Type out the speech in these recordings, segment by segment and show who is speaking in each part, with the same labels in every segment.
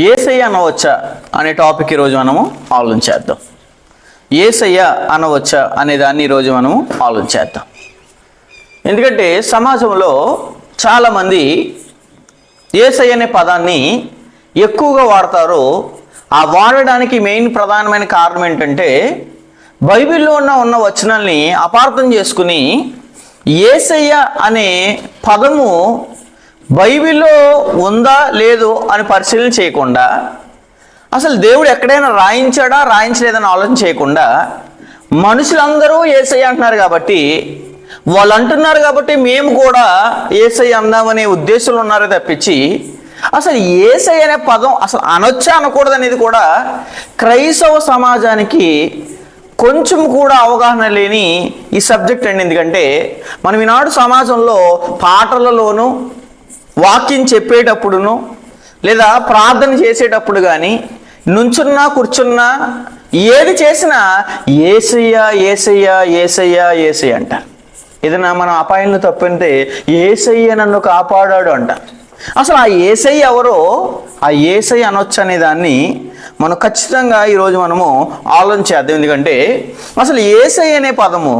Speaker 1: యేసయ్య అనవచ్చా అనే టాపిక్ ఈరోజు మనము ఆలోచించేద్దాం. యేసయ్య అనవచ్చా అనే దాన్ని ఈరోజు మనము ఆలోచించేద్దాం. ఎందుకంటే సమాజంలో చాలామంది యేసయ్య అనే పదాన్ని ఎక్కువగా వాడతారు. ఆ వాడడానికి మెయిన్ ప్రధానమైన కారణం ఏంటంటే బైబిల్లో ఉన్న వచనాల్ని అపార్థం చేసుకుని యేసయ్య అనే పదము బైబిల్లో ఉందా లేదో అని పరిశీలన చేయకుండా, అసలు దేవుడు ఎక్కడైనా రాయించాడా రాయించలేదని ఆలోచన చేయకుండా, మనుషులందరూ యేసయ్య అంటున్నారు కాబట్టి, వాళ్ళు అంటున్నారు కాబట్టి మేము కూడా యేసయ్య అందామనే ఉద్దేశంలో ఉన్నారో తప్పించి అసలు యేసయ్య అనే పదం అసలు అనొచ్చా అనకూడదు అనేది కూడా క్రైస్తవ సమాజానికి కొంచెం కూడా అవగాహన లేని ఈ సబ్జెక్ట్ అండి. ఎందుకంటే మనం ఈనాడు సమాజంలో పాటలలోనూ వాక్యం చెప్పేటప్పుడును లేదా ప్రార్థన చేసేటప్పుడు కానీ నుంచున్నా కూర్చున్నా ఏది చేసినా యేసయ్య యేసయ్య యేసయ్య యేసయ్య అంటారు. ఏదైనా మనం అపాయంలో తప్పితే యేసయ్య నన్ను కాపాడాడు అంటారు. అసలు ఆ యేసయ్య ఎవరో, ఆ యేసయ్య అనొచ్చు అనే దాన్ని మనం ఖచ్చితంగా ఈరోజు మనము ఆలోచన చేద్దాం. ఎందుకంటే అసలు యేసయ్య అనే పదము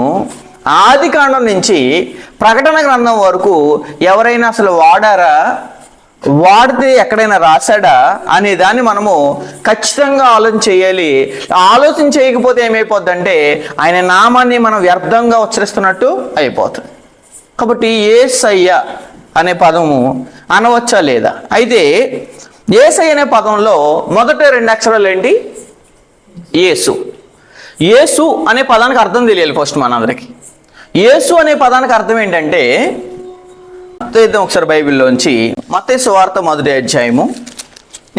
Speaker 1: ఆది కాండం నుంచి ప్రకటన గ్రంథం వరకు ఎవరైనా అసలు వాడారా, వాడితే ఎక్కడైనా రాశాడా అనే దాన్ని మనము ఖచ్చితంగా ఆలోచన చేయాలి. ఆలోచన చేయకపోతే ఏమైపోద్దంటే ఆయన నామాన్ని మనం వ్యర్థంగా ఉచ్చరిస్తున్నట్టు అయిపోతుంది. కాబట్టి యేసయ్య అనే పదము అనవచ్చా లేదా? అయితే యేసయ్య అనే పదంలో మొదట 2 అక్షరాలు ఏంటి? యేసు. యేసు అనే పదానికి అర్థం తెలియాలి ఫస్ట్ మనందరికి. యేసు అనే పదానికి అర్థం ఏంటంటే, ఒకసారి బైబిల్లోంచి మత్తయి సువార్త 1వ అధ్యాయము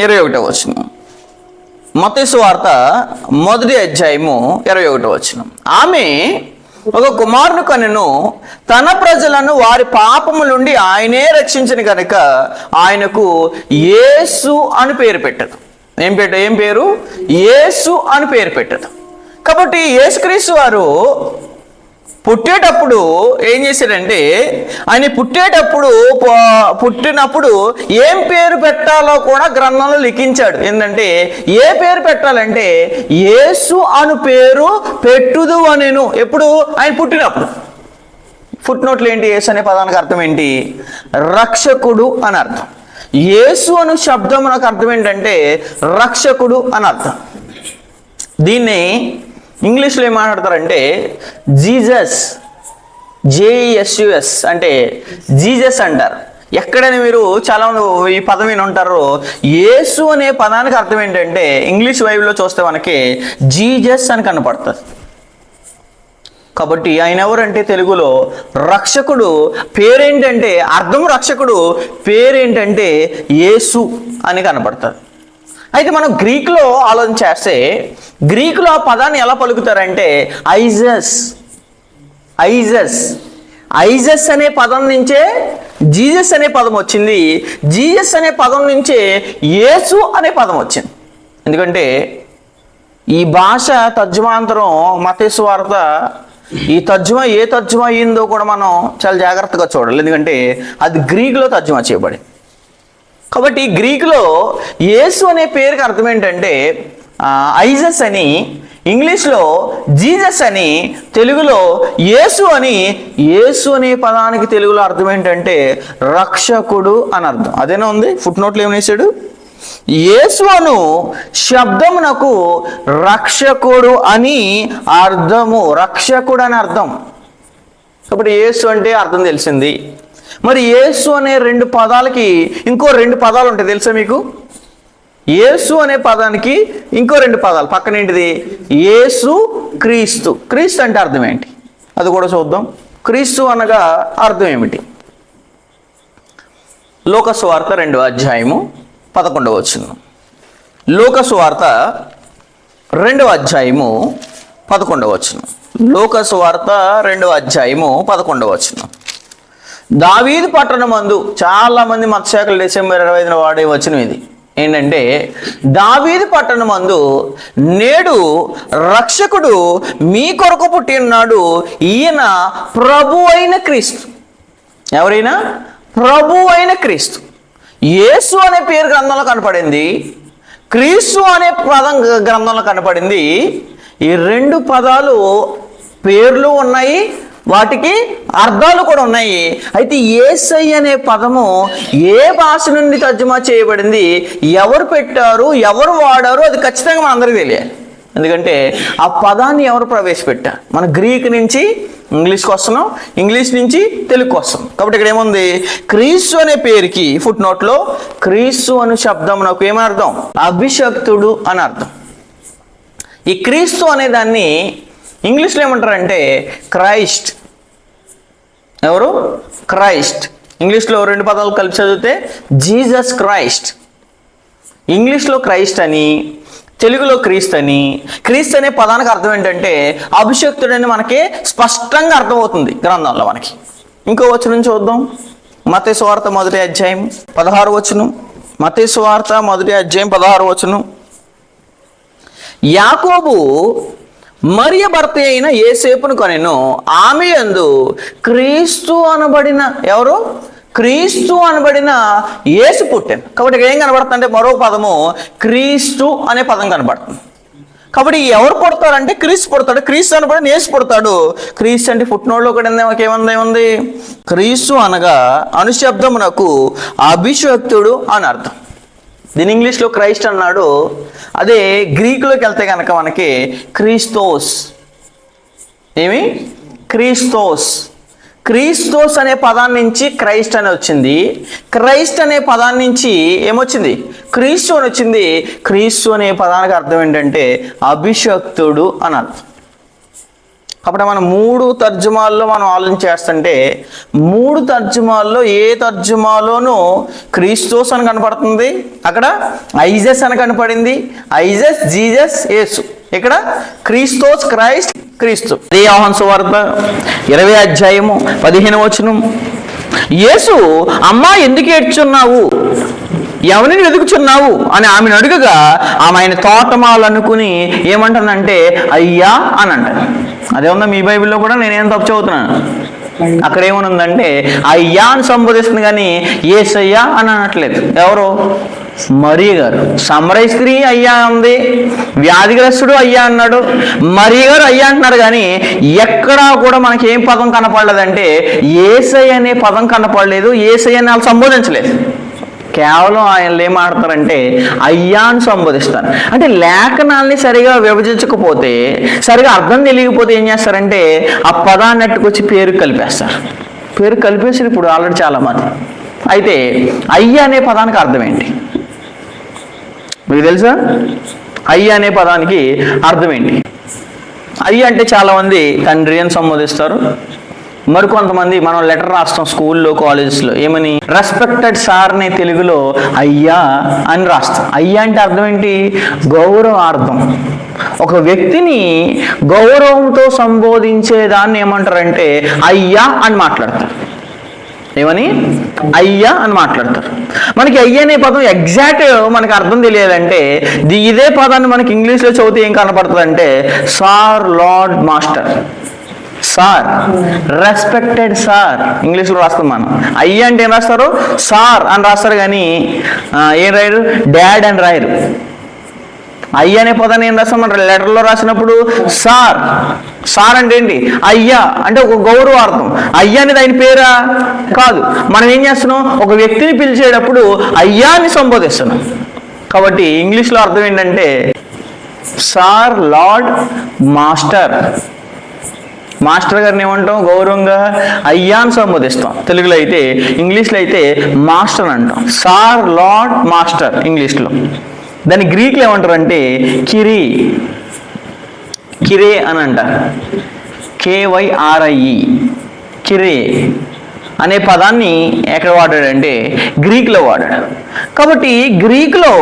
Speaker 1: 21వ వచనం. మత్తయి సువార్త 1వ అధ్యాయము 21వ వచనం. ఆమె ఒక కుమారుని కనెను, తన ప్రజలను వారి పాపము నుండి ఆయనే రక్షించిన కనుక ఆయనకు యేసు అని పేరు పెట్టదు. ఏం పేరు? యేసు అని పేరు పెట్టదు. కాబట్టి యేసుక్రీస్తు వారు పుట్టేటప్పుడు ఏం చేశాడంటే, ఆయన పుట్టినప్పుడు ఏం పేరు పెట్టాలో కూడా గ్రంథంలో లిఖించాడు. ఏంటంటే ఏ పేరు పెట్టాలంటే యేసు అను పేరు పెట్టుదు అనెను. ఎప్పుడు? ఆయన పుట్టినప్పుడు. ఫుట్నోట్లు ఏంటి? యేసు అనే పదానికి అర్థం ఏంటి? రక్షకుడు అని అర్థం. యేసు అను శబ్దం నాకు అర్థం ఏంటంటే రక్షకుడు అని అర్థం. దీన్ని ఇంగ్లీష్లో ఏం మాట్లాడతారంటే జీసస్, JESUS అంటే జీసస్ అంటారు. ఎక్కడైనా మీరు చాలా ఈ పదం విని ఉంటారు. యేసు అనే పదానికి అర్థం ఏంటంటే ఇంగ్లీష్ బైబిల్లో చూస్తే మనకి జీసస్ అని కనపడుతుంది. కాబట్టి ఆయన ఎవరంటే తెలుగులో రక్షకుడు. పేరేంటంటే అర్థం రక్షకుడు, పేరేంటంటే యేసు అని కనపడుతుంది. అయితే మనం గ్రీకులో ఆలోచన చేస్తే గ్రీకులో ఆ పదాన్ని ఎలా పలుకుతారంటే ఐజస్. ఐజస్ అనే పదం నుంచే జీసస్ అనే పదం వచ్చింది. జీసస్ అనే పదం నుంచే యేసు అనే పదం వచ్చింది. ఎందుకంటే ఈ భాష తర్జుమాంతరం మత్తయి సువార్త, ఈ తర్జుమా ఏ తర్జుమా అయ్యిందో కూడా మనం చాలా జాగ్రత్తగా చూడాలి. ఎందుకంటే అది గ్రీకులో తర్జుమా చేయబడింది. కాబట్టి గ్రీకులో యేసు అనే పేరుకి అర్థం ఏంటంటే ఐజస్ అని, ఇంగ్లీష్లో జీసస్ అని, తెలుగులో యేసు అని. యేసు అనే పదానికి తెలుగులో అర్థం ఏంటంటే రక్షకుడు అని అర్థం. అదేనా ఉంది ఫుట్నోట్లు ఏమనేసాడు? యేసు అను శబ్దమునకు రక్షకుడు అని అర్థము. రక్షకుడు అని అర్థం. కాబట్టి యేసు అంటే అర్థం తెలిసింది. మరి యేసు అనే 2 పదాలకి ఇంకో 2 పదాలు ఉంటాయి తెలుసా మీకు? యేసు అనే పదానికి ఇంకో 2 పదాలు పక్కన ఏంటిది? యేసు క్రీస్తు. క్రీస్తు అంటే అర్థం ఏంటి అది కూడా చూద్దాం. క్రీస్తు అనగా అర్థం ఏమిటి? లూకా సువార్త 2వ అధ్యాయము 11వ వచనం. లూకా సువార్త 2వ అధ్యాయము 11వ వచనం. లూకా సువార్త 2వ అధ్యాయము 11వ వచనం. దావీదు పట్టణమందు, చాలా మంది మతశాఖలు డిసెంబర్ 25న వాడే వచనం ఇది. ఏంటంటే దావీదు పట్టణమందు నేడు రక్షకుడు మీ కొరకు పుట్టి ఉన్నాడు, ఈయన ప్రభు అయిన క్రీస్తు. ఎవరైనా? ప్రభు అయిన క్రీస్తు. యేసు అనే పేరు గ్రంథంలో కనపడింది. క్రీస్తు అనే పదం గ్రంథంలో కనపడింది. ఈ రెండు పదాలు పేర్లు ఉన్నాయి, వాటికి అర్థాలు కూడా ఉన్నాయి. అయితే యేసయ్య అనే పదము ఏ భాష నుండి తర్జుమా చేయబడింది, ఎవరు పెట్టారు, ఎవరు వాడారు, అది ఖచ్చితంగా మనందరికీ తెలియాలి. ఎందుకంటే ఆ పదాన్ని ఎవరు ప్రవేశపెట్టారు? మన గ్రీక్ నుంచి ఇంగ్లీష్కి వస్తున్నాం, ఇంగ్లీష్ నుంచి తెలుగుకి వస్తాం. కాబట్టి ఇక్కడ ఏముంది? క్రీస్తు అనే పేరుకి ఫుట్ నోట్లో క్రీస్తు అనే శబ్దం నాకు ఏమని అర్థం? అభిషక్తుడు అని అర్థం. ఈ క్రీస్తు అనే దాన్ని ఇంగ్లీష్లో ఏమంటారంటే క్రైస్ట్. ఎవరు? క్రైస్ట్. ఇంగ్లీష్లో రెండు పదాలు కలిపి చదివితే జీసస్ క్రైస్ట్. ఇంగ్లీష్లో క్రైస్ట్ అని, తెలుగులో క్రీస్తు అని. క్రీస్తు అనే పదానికి అర్థం ఏంటంటే అభిషక్తుడని మనకి స్పష్టంగా అర్థమవుతుంది గ్రంథంలో మనకి. ఇంకో వచనం చూద్దాం. మత్తయి సువార్త 1వ అధ్యాయం 16వ వచనం. మత్తయి సువార్త 1వ అధ్యాయం 16వ వచనం. యాకోబు మరియ భర్త అయిన యేసేపును కొనెను, ఆమె యందు క్రీస్తు అనబడిన ఎవరు? క్రీస్తు అనబడిన యేసు పుట్టాను. కాబట్టి ఇక్కడ ఏం కనబడుతుందంటే మరో పదము క్రీస్తు అనే పదం కనబడుతుంది. కాబట్టి ఎవరు పుడతారంటే క్రీస్తు పుడతాడు, క్రీస్తు అనబడిన యేసు పుడతాడు. క్రీస్తు అంటే ఫుట్ నోట్లో కూడా ఏముంది? క్రీస్తు అనగా అనుశబ్దమునకు అభిషక్తుడు అని అర్థం. దీని ఇంగ్లీష్లో క్రైస్ట్ అన్నాడు. అదే గ్రీకులోకి వెళ్తే కనుక మనకి క్రీస్తోస్. ఏమి? క్రీస్తోస్. క్రీస్తోస్ అనే పదాన్ని నుంచి క్రైస్ట్ అని వచ్చింది. క్రైస్ట్ అనే పదాన్ని నుంచి ఏమొచ్చింది? క్రీస్తు అని వచ్చింది. క్రీస్తు అనే పదానికి అర్థం ఏంటంటే అభిషక్తుడు అని అర్థం. కాబట్టి మనం 3 తర్జుమాల్లో మనం ఆలోచన చేస్తుంటే 3 తర్జుమాల్లో ఏ తర్జుమాలోనూ క్రీస్తోస్ అని కనపడుతుంది, అక్కడ ఐజస్ అని కనపడింది. ఐజస్, జీసస్, యేసు. ఇక్కడ క్రీస్తోస్, క్రైస్ట్, క్రీస్తు. యోహాను సువార్త 20వ అధ్యాయము 15వ వచనం. యేసు, అమ్మా ఎందుకు ఏడ్చున్నావు, ఎవరిని వెతుకుచున్నావు అని ఆమెను అడుగగా ఆమె ఆయన తోటమాలనుకుని ఏమంటానంటే అయ్యా అని అంటారు. అదే ఉందా మీ బైబిల్లో కూడా? నేనేం తప్పు చదువుతున్నాను? అక్కడ ఏమనుందంటే అయ్యా అని సంబోధిస్తుంది కానీ యేసయ్యా అని అనట్లేదు. ఎవరు? మరియ గారు. సమరయ స్త్రీ అయ్యా ఉంది, వ్యాధిగ్రస్తుడు అయ్యా అన్నాడు, మరియ గారు అయ్యా అంటున్నారు. కానీ ఎక్కడా కూడా మనకి ఏం పదం కనపడలేదంటే యేసయ్య అనే పదం కనపడలేదు, యేసయ్య అని వాళ్ళు సంబోధించలేదు. కేవలం ఆయన ఏం ఆడతారంటే అయ్యా అని సంబోధిస్తారు. అంటే లేఖనాల్ని సరిగా విభజించకపోతే, సరిగా అర్థం తెలియకపోతే ఏం చేస్తారంటే ఆ పదాన్ని అట్టుకొచ్చి పేరు కలిపేస్తారు. పేరు కలిపేసి ఇప్పుడు ఆల్రెడీ చాలా మంది. అయితే అయ్యా అనే పదానికి అర్థం ఏంటి మీకు తెలుసా? అయ్యా అనే పదానికి అర్థం ఏంటి? అయ్యా అంటే చాలామంది తండ్రి అని సంబోధిస్తారు. మరికొంతమంది మనం లెటర్ రాస్తాం స్కూల్లో, కాలేజెస్లో. ఏమని? రెస్పెక్టెడ్ సార్ అనే తెలుగులో అయ్యా అని రాస్తాం. అయ్యా అంటే అర్థం ఏంటి? గౌరవార్థం. ఒక వ్యక్తిని గౌరవంతో సంబోధించేదాన్ని ఏమంటారంటే అయ్యా అని మాట్లాడతారు. ఏమని? అయ్యా అని మాట్లాడతారు. మనకి అయ్యా అనే పదం ఎగ్జాక్ట్ మనకి అర్థం తెలియాలంటే ఇదే పదాన్ని మనకి ఇంగ్లీష్లో చదివితే ఏం కనపడుతుంది అంటే sir, lord, master. Sir, respected sir ఇంగ్లీష్లో రాస్తాం మనం. అయ్యా అంటే ఏం రాస్తారు? సార్ అని రాస్తారు. కానీ ఏం రాయరు? డాడ్ అని రాయరు. అయ్యా అనే పదాన్ని ఏం రాస్తాం మన లెటర్లో రాసినప్పుడు? సార్. సార్ అంటే ఏంటి? అయ్యా అంటే ఒక గౌరవార్థం. అయ్యా అనేది ఆయన పేరా? కాదు. మనం ఏం చేస్తున్నాం? ఒక వ్యక్తిని పిలిచేటప్పుడు అయ్యా అని సంబోధిస్తున్నాం. కాబట్టి ఇంగ్లీష్లో అర్థం ఏంటంటే సార్, లార్డ్, మాస్టర్. మాస్టర్ గారిని ఏమంటాం? గౌరవంగా అయ్యా అని సంబోధిస్తాం తెలుగులో. అయితే ఇంగ్లీష్లో అయితే మాస్టర్ అంటాం. సార్, లార్డ్, మాస్టర్ ఇంగ్లీష్లో. దాన్ని గ్రీక్లో ఏమంటారు అంటే కిరీ, కిరే అని అంటారు. KYRIE, కిరే అనే పదాన్ని ఎక్కడ వాడాడంటే గ్రీక్లో వాడాడు. కాబట్టి గ్రీక్లో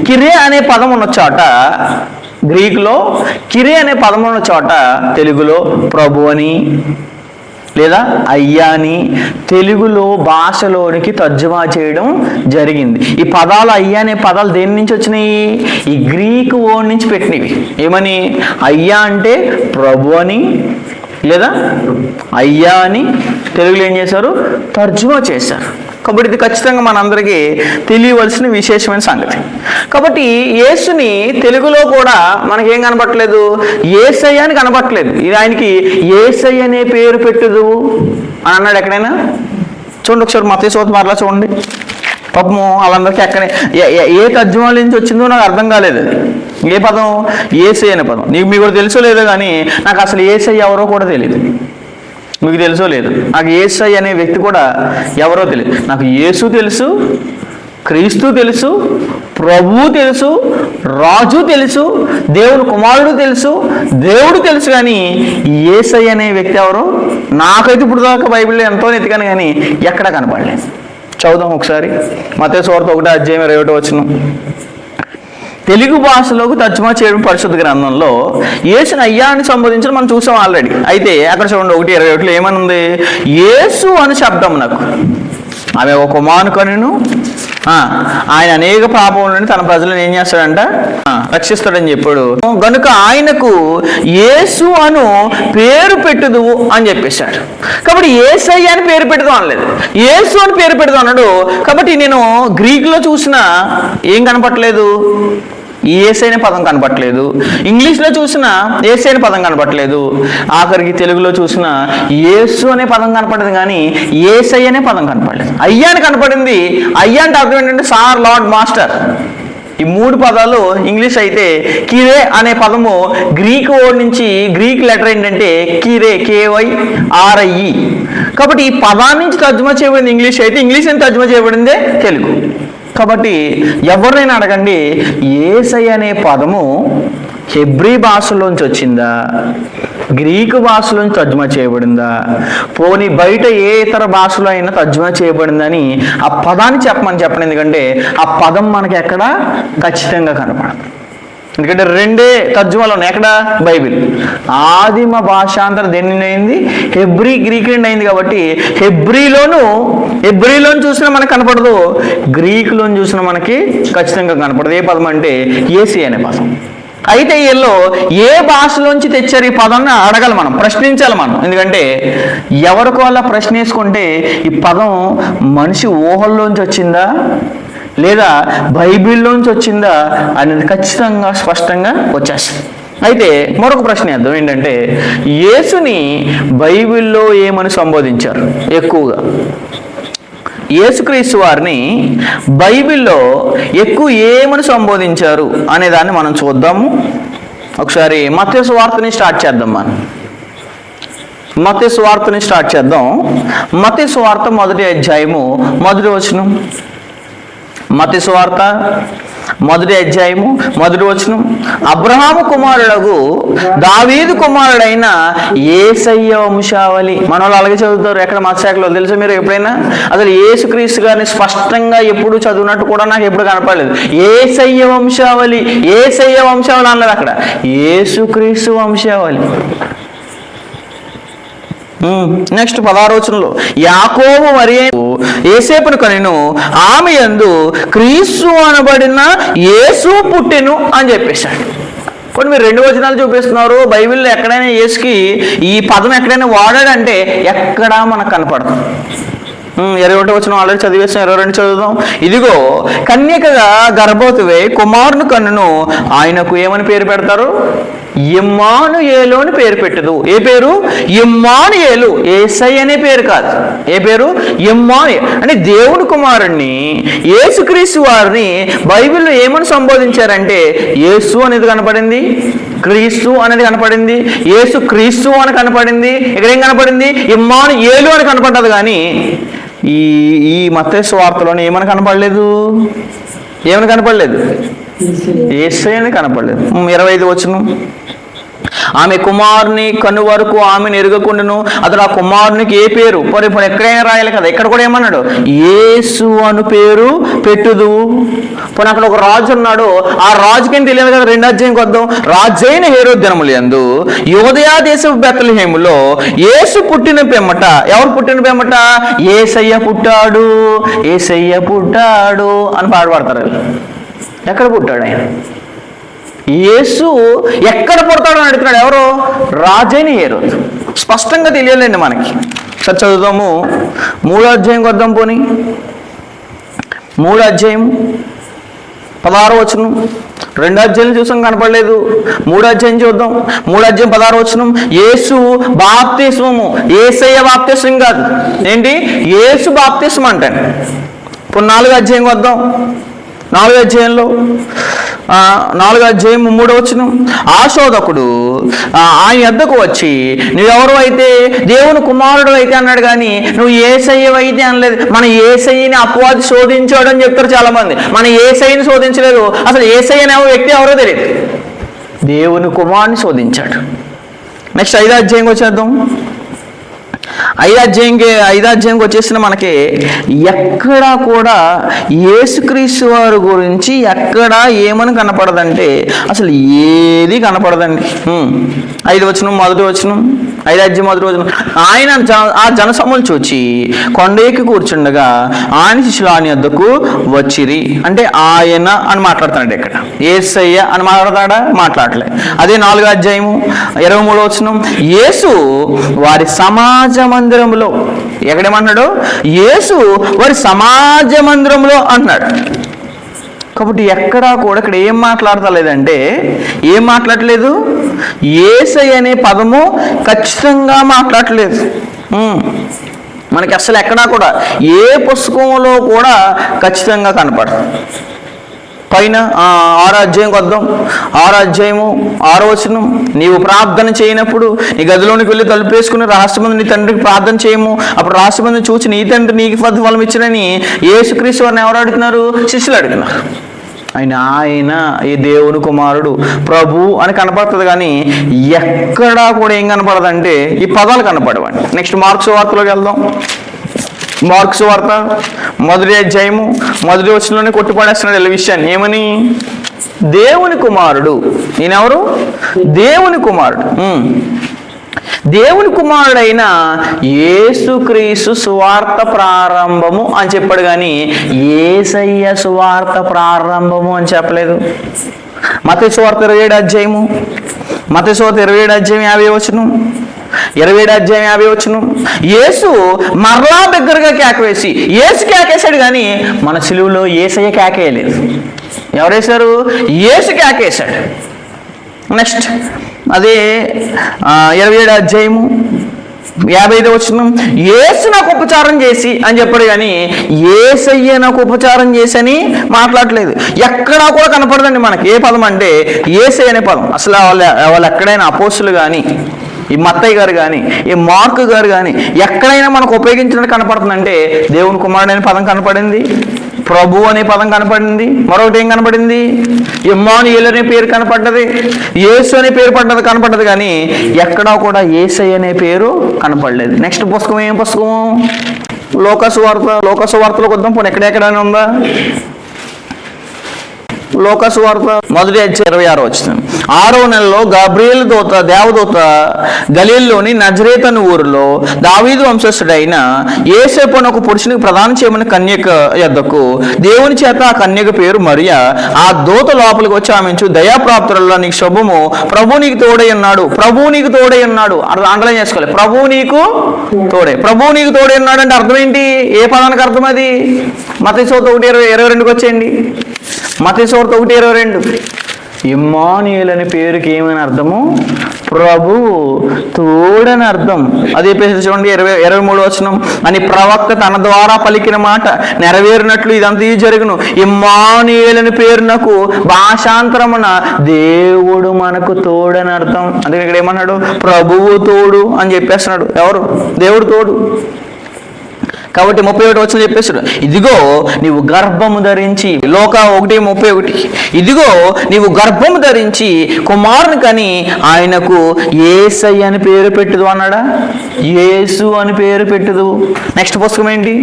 Speaker 1: కిరే అనే పదం ఉన్న చోట, గ్రీకులో కిరే అనే పదం ఉన్న చోట తెలుగులో ప్రభు అని లేదా అయ్యా అని తెలుగులో భాషలోనికి తర్జుమా చేయడం జరిగింది. ఈ పదాలు అయ్యా అనే పదాలు దేని నుంచి వచ్చినాయి? ఈ గ్రీకు వర్డ్ నుంచి పెట్టినవి. ఏమని? అయ్యా అంటే ప్రభు అని లేదా అయ్యా అని తెలుగులో ఏం చేశారు? తర్జుమా చేశారు. కాబట్టి ఇది ఖచ్చితంగా మనందరికీ తెలియవలసిన విశేషమైన సంగతి. కాబట్టి యేసుని తెలుగులో కూడా మనకేం కనపట్లేదు, యేసయ్య అని కనపట్లేదు. ఇది ఆయనకి యేసయ్య అనే పేరు పెట్టుదు అని అన్నాడు ఎక్కడైనా? చూడండి ఒకసారి మత్తయి సువార్త మరలా చూడండి. పాపము వాళ్ళందరికీ ఎక్కడే ఏ తర్జుమా నుంచి వచ్చిందో నాకు అర్థం కాలేదు. అది ఏ పదం? యేసయ్య అనే పదం. మీకు కూడా తెలుసో లేదో కానీ నాకు అసలు యేసయ్య ఎవరో కూడా తెలియదు. మీకు తెలుసో లేదు, నాకు యేసయ్య అనే వ్యక్తి కూడా ఎవరో తెలియదు. నాకు యేసు తెలుసు, క్రీస్తు తెలుసు, ప్రభువు తెలుసు, రాజు తెలుసు, దేవుని కుమారుడు తెలుసు, దేవుడు తెలుసు, కానీ యేసయ్య అనే వ్యక్తి ఎవరో నాకైతే ఇప్పుడు దాకా బైబిల్లో ఎంతో ఎతికాను కానీ ఎక్కడా కనపడలేదు. చదువుదాం ఒకసారి. మత్తయి సువార్త 1:21. తెలుగు భాషలోకి తర్జుమా చేయడం పరిశుద్ధ గ్రంథంలో యేసుని అయ్యా అని సంబోధించడం మనం చూసాం ఆల్రెడీ. అయితే అక్కడ చూడండి 1:21 ఏమనుంది? యేసు అని శబ్దం నాకు ఆమె ఒక కుమారునికను ఆయన అనేక పాపముల నుండి తన ప్రజలను ఏం చేస్తాడంట? రక్షిస్తాడని చెప్పాడు. గనుక ఆయనకు యేసు అను పేరు పెట్టుదువు అని చెప్పేశాడు. కాబట్టి యేసయ్య అని పేరు పెడదాం అనలేదు, యేసు అని పేరు పెడదాం అన్నాడు. కాబట్టి నేను గ్రీకులో చూసిన ఏం కనపట్లేదు, యేసయ్య అనే పదం కనపట్లేదు. ఇంగ్లీష్లో చూసిన యేసయ్య అనే పదం కనపట్లేదు. ఆఖరికి తెలుగులో చూసిన యేసు అనే పదం కనపడదు కానీ యేసయ్య అనే పదం కనపడలేదు. అయ్యా అని కనపడింది. అయ్యా అంటే అర్థం ఏంటంటే సార్, లార్డ్, మాస్టర్. ఈ 3 పదాలు ఇంగ్లీష్ అయితే కిరే అనే పదము గ్రీక్ వర్డ్ నుంచి, గ్రీక్ లెటర్ ఏంటంటే కిరే, KYRIE. కాబట్టి ఈ పదాన్ని నుంచి తర్జుమా చేయబడింది ఇంగ్లీష్ అయితే, ఇంగ్లీష్ అని తర్జుమా చేయబడిందే తెలుగు. కాబట్టి ఎవరినైనా అడగండి, యేసయ్య అనే పదము హెబ్రీ భాషలోంచి వచ్చిందా, గ్రీకు భాషలోంచి తర్జుమా చేయబడిందా, పోనీ బయట ఏ ఇతర భాషలో అయినా తర్జుమా చేయబడిందని ఆ పదాన్ని చెప్పండి. ఎందుకంటే ఆ పదం మనకి ఎక్కడ ఖచ్చితంగా కనపడదు. ఎందుకంటే 2 తర్జుమాలు ఉన్నాయి. ఎక్కడ? బైబిల్. ఆదిమ భాషాంతరం దేని అయింది? హెబ్రీ, గ్రీక్ నుండి అయింది. కాబట్టి హెబ్రీలోను చూసినా మనకు కనపడదు, గ్రీకులోని చూసినా మనకి ఖచ్చితంగా కనపడదు. ఏ పదం అంటే యేసయ్య అనే పదం. అయితే వీళ్ళు ఏ భాషలోంచి తెచ్చారు ఈ పదాన్ని అడగాలి, మనం ప్రశ్నించాలి మనం. ఎందుకంటే ఎవరికో అలా ప్రశ్న వేసుకుంటే ఈ పదం మనిషి ఊహల్లోంచి వచ్చిందా లేదా బైబిల్లోంచి వచ్చిందా అనేది ఖచ్చితంగా స్పష్టంగా వచ్చేస్తుంది. అయితే మరొక ప్రశ్న వేద్దాం. ఏంటంటే యేసుని బైబిల్లో ఏమని సంబోధించారు ఎక్కువగా? యేసుక్రీస్తు వారిని బైబిల్లో ఎక్కువ ఏమని సంబోధించారు అనే దాన్ని మనం చూద్దాము. ఒకసారి మత్తయి సువార్తని స్టార్ట్ చేద్దాం. మత్తయి సువార్తని స్టార్ట్ చేద్దాం. మత్తయి సువార్త 1వ అధ్యాయము 1వ వచనం. మత్తయి సువార్త 1వ అధ్యాయము 1వ వచనం. అబ్రహాము కుమారుడగు దావీదు కుమారుడైన యేసయ్య వంశావళి. మన వాళ్ళు అలాగే చదువుతారు. ఎక్కడ మత్స్యాకలో తెలుసా మీరు ఎప్పుడైనా? అసలు యేసుక్రీస్తు గారిని స్పష్టంగా ఎప్పుడు చదివినట్టు కూడా నాకు ఎప్పుడు కనపడలేదు. యేసయ్య వంశావళి అన్నది అక్కడ యేసుక్రీస్తు వంశావళి. నెక్స్ట్ 16వ వచనంలో యాకోబు మరియు యోసేపును కనెను, ఆమె యందు క్రీస్తు అనబడిన యేసు పుట్టెను అని చెప్పేశాడు. కొన్ని మీరు 2 వచనాలు చూపిస్తున్నారు. బైబిల్లో ఎక్కడైనా యేసుకి ఈ పదం ఎక్కడైనా వాడాడంటే ఎక్కడా మనకు కనపడదు. 21వ వచనం ఆల్రెడీ చదివేస్తాం. 22 చదువుదాం. ఇదిగో కన్యకగా గర్భవతివై కుమారుని కన్నును, ఆయనకు ఏమని పేరు పెడతారు? ఇమ్మానుయేలు అని పేరు పెట్టదు. ఏ పేరు? ఇమ్మానుయేలు. యేసయ్య అనే పేరు కాదు. ఏ పేరు? ఇమ్మానుయేలు. అంటే దేవుని కుమారుణ్ణి యేసుక్రీస్తు వారిని బైబిల్లో ఏమని సంబోధించారంటే యేసు అనేది కనపడింది, క్రీస్తు అనేది కనపడింది, యేసు క్రీస్తు అని కనపడింది. ఇక్కడ ఏం కనపడింది? ఇమ్మానుయేలు అని కనపడ్డది. కానీ ఈ మత్తయి సువార్తలోనే ఏమని కనపడలేదు? యేసయ్య అని కనపడలేదు. 25వ వచనం. ఆమె కుమారుని కను వరకు ఆమెను ఎరగకుండాను అతడు ఆ కుమారునికి ఏ పేరు ఇప్పుడు ఎక్కడైనా రాయాలి కదా, ఇక్కడ కూడా ఏమన్నాడు? యేసు అను పేరు పెట్టుదు. పోనీ అక్కడ ఒక రాజు ఉన్నాడు, ఆ రాజుకేం తెలియదు కదా. 2వ అధ్యాయంకి వద్దాం. రాజైన హేరోదు దినములందు యూదయ దేశపు బెత్లెహేములో యేసు పుట్టిన పిమ్మట, ఎవరు పుట్టిన పిమ్మట? యేసయ్య పుట్టాడు అని పాడతారు. ఎక్కడ పుట్టాడు ఆయన? యేసు ఎక్కడ పుడతాడు అని అడుగుతున్నాడు. ఎవరు? రాజైన హేరోదు. స్పష్టంగా తెలియలేండి మనకి. సరే చదువుదాము. 3వ అధ్యాయంకి వద్దాం. పోనీ 3వ అధ్యాయం 16వ వచనం. 2 అధ్యాయం చూసాం, కనపడలేదు. 3వ అధ్యాయం చూద్దాం. 3వ అధ్యాయం 16వ వచనం. యేసు బాప్తిస్మము, యేసయ్య బాప్తిస్మం కాదు, ఏంటి? యేసు బాప్తిస్మం అంటాను. ఇప్పుడు 4వ అధ్యాయం వద్దాం. 4వ అధ్యాయంలో 4వ అధ్యాయం 3వ వచనం. ఆ శోధకుడు ఆయన యొద్దకు వచ్చి, నువ్వెవరు అయితే దేవుని కుమారుడు అయితే అన్నాడు, కానీ నువ్వు యేసయ్య అయితే అనలేదు. మన యేసయ్యని అపవాది శోధించాడు అని చెప్తారు చాలామంది. మన యేసయ్యని శోధించలేదు. అసలు యేసయ్య అనే వ్యక్తి ఎవరో తెలియదు. దేవుని కుమారుని శోధించాడు. నెక్స్ట్ 5వ అధ్యాయంకి వచ్చేద్దాం. 5వ అధ్యాయంకి వచ్చేసిన మనకి ఎక్కడా కూడా యేసుక్రీస్తు వారి గురించి ఎక్కడా ఏమని కనపడదంటే అసలు ఏది కనపడదండి. 5వ వచనం, 1వ వచనం, 5వ అధ్యాయం 1వ వచనం. ఆయన ఆ జనసమూహం చూచి కొండెక్కి కూర్చుండగా ఆయన శిష్యులు ఆయన యొద్దకు వచ్చిరి. అంటే ఆయన అని మాట్లాడుతున్నాడు. ఇక్కడ యేసయ్య అని మాట్లాడతాడా? మాట్లాడలే. అదే 4వ అధ్యాయము 23వ వచనం. యేసు వారి సమాజ మందిరంలో, ఎక్కడేమన్నాడు? యేసు వారి సమాజ మందిరంలో అన్నాడు. కాబట్టి ఎక్కడా కూడా ఇక్కడ ఏం మాట్లాడతలేదంటే, ఏం మాట్లాడలేదు? యేసయ్య అనే పదము ఖచ్చితంగా మాట్లాడలేదు. మనకి అసలు ఎక్కడా కూడా ఏ పుస్తకంలో కూడా ఖచ్చితంగా కనపడదు. పైన 6వ అధ్యాయంకి వద్దాం. 6వ అధ్యాయము 6వ వచనం. నీవు ప్రార్థన చేయనప్పుడు నీ గదిలోనికి వెళ్ళి తలుపేసుకుని రహస్యమందు నీ తండ్రికి ప్రార్థన చేయము, అప్పుడు రహస్యమందు చూచి నీ తండ్రి నీకు ఫలం ఇచ్చినని యేసుక్రీస్తు వారిని ఎవరు అడుగుతున్నారు? శిష్యులు అడుగుతున్నారు. ఆయన ఈ దేవుని కుమారుడు ప్రభు అని కనపడుతుంది, కానీ ఎక్కడా కూడా ఏం కనపడదంటే ఈ పదాలు కనపడవండి. నెక్స్ట్ మార్క్స్ వార్తలోకి వెళ్దాం. మార్క్స్ వార్త 1వ అధ్యాయము 1వ వచనంలోనే కొట్టిపడేస్తున్నాడు ఈ విషయాన్ని. ఏమని? దేవుని కుమారుడు. ఈయనెవరు? దేవుని కుమారుడు. దేవుని కుమారుడైన యేసుక్రీస్తు సువార్త ప్రారంభము అని చెప్పాడు, కానీ యేసయ్య సువార్త ప్రారంభము అని చెప్పలేదు. మత్తయి సువార్త 27వ అధ్యాయము, మత్తయి సువార్త 27వ అధ్యాయం 50వ వచనం, 27వ అధ్యాయం 50వ వచనం. యేసు మరలా దగ్గరగా కేకవేసి, యేసు కేకేశాడు, కానీ మన సిలువలో యేసయ్య కేకేయలేదు. ఎవరేశారు? యేసు కేకేశాడు. నెక్స్ట్ అదే 27వ అధ్యాయము 55వ వచనం. యేసు నాకు ఉపచారం చేసి అని చెప్పాడు, కానీ యేసయ్య నాకు ఉపచారం చేసి అని మాట్లాడలేదు. ఎక్కడా కూడా కనపడదండి మనకి ఏ పదం అంటే యేసయ్య అనే పదం. అసలు వాళ్ళు ఎక్కడైనా అపోస్తులు కానీ, ఈ మత్తయ్య గారు కానీ, ఈ మార్కు గారు కానీ ఎక్కడైనా మనకు ఉపయోగించినట్టు కనపడుతుందంటే దేవుని కుమారుడు అనే పదం కనపడింది, ప్రభు అనే పదం కనపడింది, మరొకటి ఏం కనపడింది? ఇమ్మానుయేలు అనే పేరు కనపడ్డది, యేసు అనే పేరు కనపడ్డది, కానీ ఎక్కడా కూడా యేసయ్య అనే పేరు కనపడలేదు. నెక్స్ట్ పుస్తకం ఏం పుస్తకము? లోకాసు వార్త. లోకాసు వార్తలోకి వద్దాం. పోనీ ఎక్కడెక్కడైనా ఉందా? లోకాసు వార్త 1వ అధ్యాయం 26వ వచనం. 6వ నెలలో గబ్రియేలు దేవదూత గలీల్లోని నజరేతు అను ఊరిలో దావీదు వంశస్థుడైన యోసేపు అను ఒక పురుషునికి ప్రదానం చేయమని కన్యక యొద్దకు దేవుని చేత ఆ కన్యక పేరు మరియా. ఆ దూత లోపలికి వచ్చి ఆమె దయాప్రాప్తులలో నీకు శుభము, ప్రభు నీకు తోడై ఉన్నాడు. ప్రభు నీకు తోడై ఉన్నాడు అండర్లైన్ చేసుకోవాలి. ప్రభు నీకు తోడే. ప్రభు నీకు తోడై ఉన్నాడు అంటే అర్థం ఏంటి? ఏ పదానికి అర్థం అది? మత్తయి సువార్త 1:22కి వచ్చేయండి. మత్తయి సువార్త 1:22. ఇమ్మానుయేలు అనే పేరుకి ఏమని అర్థము? ప్రభువు తోడని అర్థం. అదే పేరు చూడండి 23వ వచనం. అని ప్రవక్త తన ద్వారా పలికిన మాట నెరవేరినట్లు ఇదంతా జరుగును. ఇమ్మానుయేలు అనే పేరునకు భాషాంతరమున దేవుడు మనకు తోడని అర్థం. అందుకే ఇక్కడ ఏమన్నాడు? ప్రభువు తోడు అని చెప్పేస్తున్నాడు. ఎవరు? దేవుడు తోడు. కాబట్టి 31వ వచనం చెప్పేస్తాడు, ఇదిగో నీవు గర్భము ధరించి, లోక 1:31, ఇదిగో నీవు గర్భము ధరించి కుమారుని కని ఆయనకు యేసయ్య అని పేరు పెట్టుదు అన్నాడా? యేసు అని పేరు పెట్టుదు. నెక్స్ట్ పుస్తకం ఏంటి?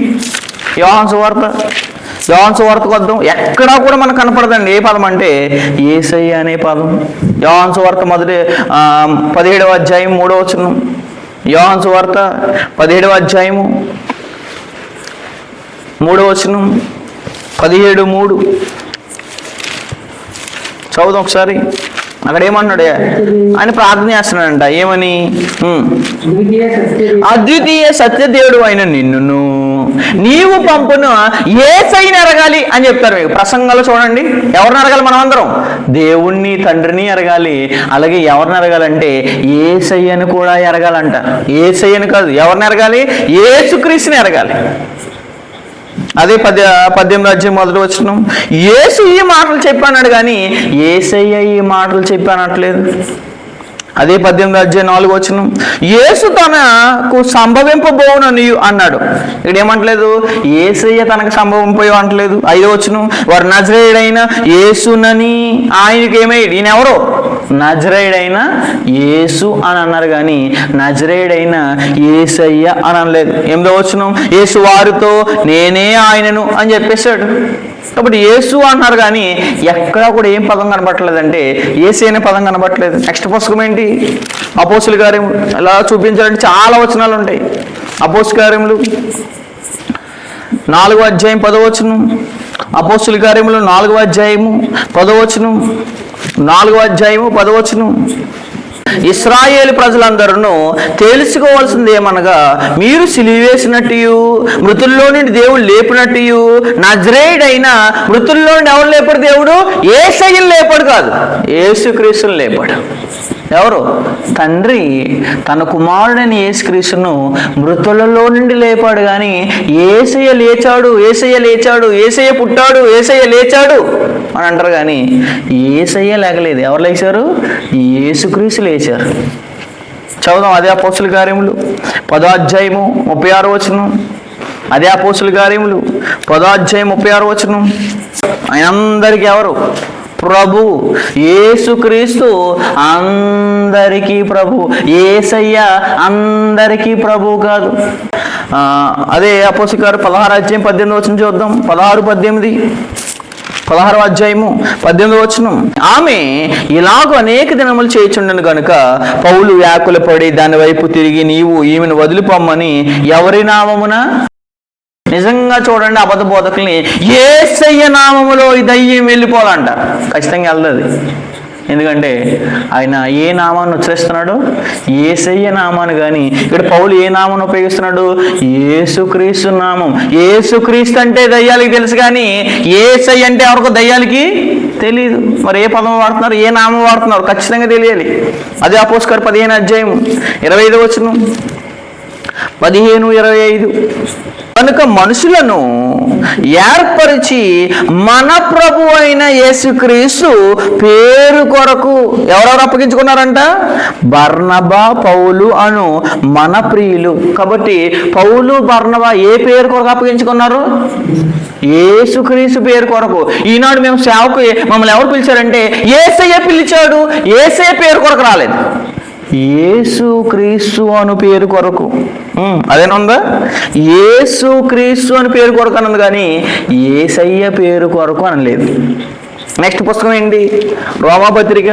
Speaker 1: యోహాను సువార్త. యోహాను సువార్తకు వద్దాం. ఎక్కడా కూడా మనకు కనపడదండి ఏ పదం అంటే యేసయ్య అనే పదం. యోహాను సువార్త 17వ అధ్యాయం 3వ వచనం. యోహాను సువార్త 17వ అధ్యాయము 3వ వచనం, 17:3 చదువుదాం ఒకసారి. అక్కడ ఏమన్నాడు? ఆయన ప్రార్థన చేస్తున్నాడంట. ఏమని? అద్వితీయ సత్యదేవుడు అయిన నిన్నును నీవు పంపును యేసయ్యని ఎరగాలి అని చెప్తారు. మీకు ప్రసంగాలు చూడండి. ఎవరిని ఎరగాలి? మనం అందరం దేవుణ్ణి, తండ్రిని ఎరగాలి. అలాగే ఎవరిని ఎరగాలంటే యేసయ్యని కూడా ఎరగాలంట. యేసయ్యని కాదు, ఎవరిని ఎరగాలి? యేసుక్రీస్తుని ఎరగాలి. అదే 18వ అధ్యాయం 1వ వచనం. యేసు ఈ మాటలు చెప్పాడు కానీ యేసయ్య ఈ మాటలు చెప్పానట్లేదు. అదే 18వ అధ్యాయం 4వ వచనం. యేసు తనకు సంభవింపబోనని అన్నాడు. ఇక్కడ ఏమంటలేదు? యేసయ్య తనకు సంభవింపయో అంటలేదు. 5వ వచనం. వారు నజరేయుడైన యేసునని ఆయనకి ఏమయ్యాడు? ఈయన ఎవరో నజరేయుడైన యేసు అని అన్నారు కానీ నజరేయుడైన యేసయ్య అని అనలేదు. 8వ వచనం. యేసు వారితో నేనే ఆయనను అని చెప్పేశాడు. కాబట్టి యేసు అన్నారు కానీ ఎక్కడా కూడా ఏం పదం కనబట్టలేదంటే యేసు అనే పదం కనబట్టలేదు. నెక్స్ట్ పుస్తకం ఏంటి? అపోస్తుల కార్యములు. ఎలా చూపించాలంటే చాలా వచనాలు ఉంటాయి. అపోస్తుల కార్యములు 4వ అధ్యాయం 10వ వచనం. అపోస్తుల కార్యములు 4వ అధ్యాయము 10వ వచనం. 4వ అధ్యాయము 10వ వచనం. ఇశ్రాయేలు ప్రజలందరూ తెలుసుకోవాల్సింది ఏమనగా మీరు సిలువ వేసినట్టు మృతుల్లో నుండి దేవుడు లేపినట్టు నజరేయుడైన మృతుల్లో నుండి ఎవరు లేపాడు? దేవుడు యేసయ్యను లేపాడు కాదు, యేసుక్రీస్తుని లేపాడు. ఎవరు? తండ్రి తన కుమారుడైన యేసుక్రీస్తును మృతులలో నుండి లేపాడు కానీ యేసయ్య లేచాడు, యేసయ్య లేచాడు, యేసయ్య పుట్టాడు, యేసయ్య లేచాడు అని అంటారు కానీ యేసయ్య లేకలేదు. ఎవరు లేచారు? యేసుక్రీస్తు లేచారు. చదువుదాం. అదే అపోస్తుల కార్యములు 10వ అధ్యాయము 36వ వచనం. అదే అపోస్తుల కార్యములు 10వ అధ్యాయం 36వ వచనం. ఆయన అందరికీ ఎవరు? ప్రభు. యేసుక్రీస్తు అందరికీ ప్రభు. యేసయ్య అందరికీ ప్రభు కాదు. అదే అపోస్తుల 16వ అధ్యాయం 18వ వచనం చూద్దాం. 16-18. 16వ అధ్యాయము 18వ వచనం. ఆమె ఇలాగూ అనేక దినములు చేయుచుండెను గనుక పౌలు వ్యాకులపడి దాని వైపు తిరిగి నీవు ఈమెను వదిలిపోమ్మని ఎవరి నామమున? నిజంగా చూడండి, అబద్ధ బోధకుల్ని యేసయ్య నామములో ఈ దయ్యం వెళ్ళిపోవాలంట. ఖచ్చితంగా వెళ్తుంది. ఎందుకంటే ఆయన ఏ నామాన్ని ఉచ్చరిస్తున్నాడు? యేసయ్య నామాన్ని. కానీ ఇక్కడ పౌలు ఏ నామాన్ని ఉపయోగిస్తున్నాడు? యేసుక్రీస్తు నామం. యేసుక్రీస్తు అంటే దయ్యాలకి తెలుసు కానీ యేసయ్య అంటే ఎవరికి దయ్యాలకి తెలియదు. మరి ఏ పదం వాడుతున్నారు, ఏ నామం వాడుతున్నారు ఖచ్చితంగా తెలియాలి. అదే అపోస్తలుల 15వ అధ్యాయం 25వ వచనం. 15-25. కనుక మనుషులను ఏర్పరిచి మన ప్రభు అయిన యేసుక్రీస్తు పేరు కొరకు ఎవరెవరు అప్పగించుకున్నారంట? బర్నబా, పౌలు అను మన ప్రియులు. కాబట్టి పౌలు, బర్నబా ఏ పేరు కొరకు అప్పగించుకున్నారు? యేసుక్రీస్తు పేరు కొరకు. ఈనాడు మేము సేవకు మమ్మల్ని ఎవరు పిలిచారంటే యేసయ్య పిలిచాడు. యేసయ్య పేరు కొరకు రాలేదు, యేసుక్రీస్తు అను పేరు కొరకు. అదేనుందా? యేసుక్రీస్తు అని పేరు కొరకు అన్నది కానీ యేసయ్య పేరు కొరకు అనలేదు. నెక్స్ట్ పుస్తకం ఏంటి? రోమాపత్రిక.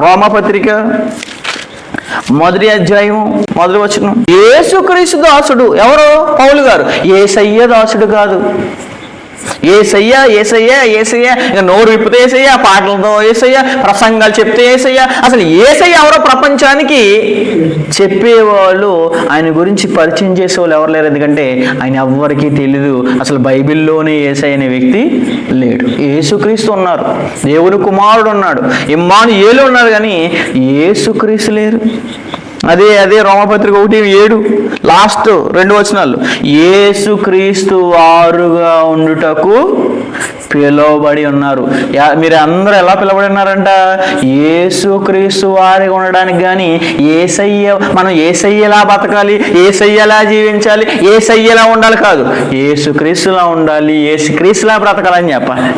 Speaker 1: రోమాపత్రిక 1వ అధ్యాయం 1వ వచనం. యేసుక్రీస్తు దాసుడు ఎవరు? పౌలు గారు. యేసయ్య దాసుడు కాదు. యేసయ్య యేసయ్య యేసయ్య, ఇక నోరు విప్పితే యేసయ్య, పాటలతో యేసయ్య, ప్రసంగాలు చెప్తే యేసయ్య. అసలు యేసయ్య ఎవరో ప్రపంచానికి చెప్పేవాళ్ళు, ఆయన గురించి పరిచయం చేసేవాళ్ళు ఎవరు లేరు. ఎందుకంటే ఆయన ఎవ్వరికీ తెలీదు. అసలు బైబిల్లోనే యేసయ్య అనే వ్యక్తి లేడు. యేసుక్రీస్తు ఉన్నారు, దేవుని కుమారుడు ఉన్నాడు, ఇమ్మానుయేలు ఉన్నారు కానీ యేసుక్రీస్తు లేరు. అదే రోమపత్రిక 1:7 లాస్ట్ 2 వచనాలు. యేసుక్రీస్తు వారుగా ఉండుటకు పిలువబడి ఉన్నారు. మీరు అందరూ ఎలా పిలువబడి ఉన్నారంట? యేసుక్రీస్తు వారిగా ఉండడానికి. కానీ మనం యేసయ్యలా బతకాలి, యేసయ్యలా జీవించాలి, యేసయ్యలా ఉండాలి కాదు, యేసుక్రీస్తులా ఉండాలి, యేసుక్రీస్తులా బ్రతకాలని చెప్పాలి.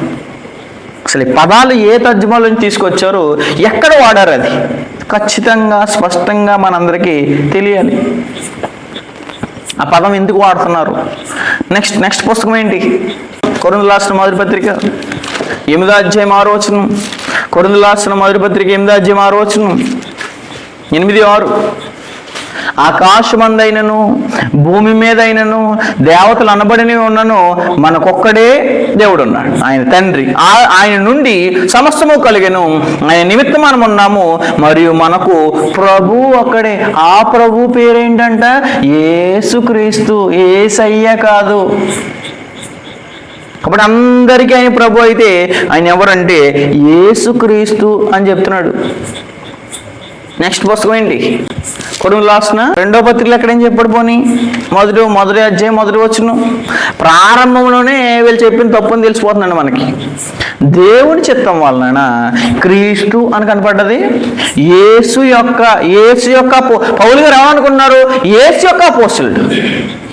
Speaker 1: అసలు ఈ పదాలు ఏ తర్జుమాలోంచి తీసుకొచ్చారో, ఎక్కడ వాడారు, అది ఖచ్చితంగా స్పష్టంగా మనందరికీ తెలియాలి. ఆ పదం ఎందుకు వాడుతున్నారు? నెక్స్ట్ పుస్తకం ఏంటి? కొరింథీయులకు రాసిన మొదటి పత్రిక 8వ అధ్యాయం 6వ వచనం. కొరింథీయులకు రాసిన మొదటి పత్రిక 8వ అధ్యాయం 6వ వచనం. 8-6. ఆకాశమందైనను భూమి మీదైనను దేవతలు అనబడిని ఉన్నను మనకొక్కడే దేవుడు ఉన్నాడు, ఆయన తండ్రి. ఆయన నుండి సమస్తము కలిగెను, ఆయన నిమిత్తం మనం ఉన్నాము, మరియు మనకు ప్రభు ఒక్కడే. ఆ ప్రభు పేరేంటంట? యేసుక్రీస్తు, యేసయ్య కాదు. కాబట్టి అందరికీ ఆయన ప్రభు అయితే ఆయన ఎవరంటే యేసుక్రీస్తు అని చెప్తున్నాడు. నెక్స్ట్ పుస్తకం ఏంటి? కొరింథీయులకు రాసిన 2వ పత్రికలో ఎక్కడేం చెప్పాడు? పోనీ మొదటి అధ్యాయం 1వ వచనం. ప్రారంభంలోనే వీళ్ళు చెప్పిన తప్పుని తెలిసిపోతుందండి మనకి. దేవుని చిత్తం వలన క్రీస్తు అని కనపడ్డది. యేసు యొక్క పౌలు గారు ఏమనుకున్నారు? యేసు యొక్క అపోస్తలుడు,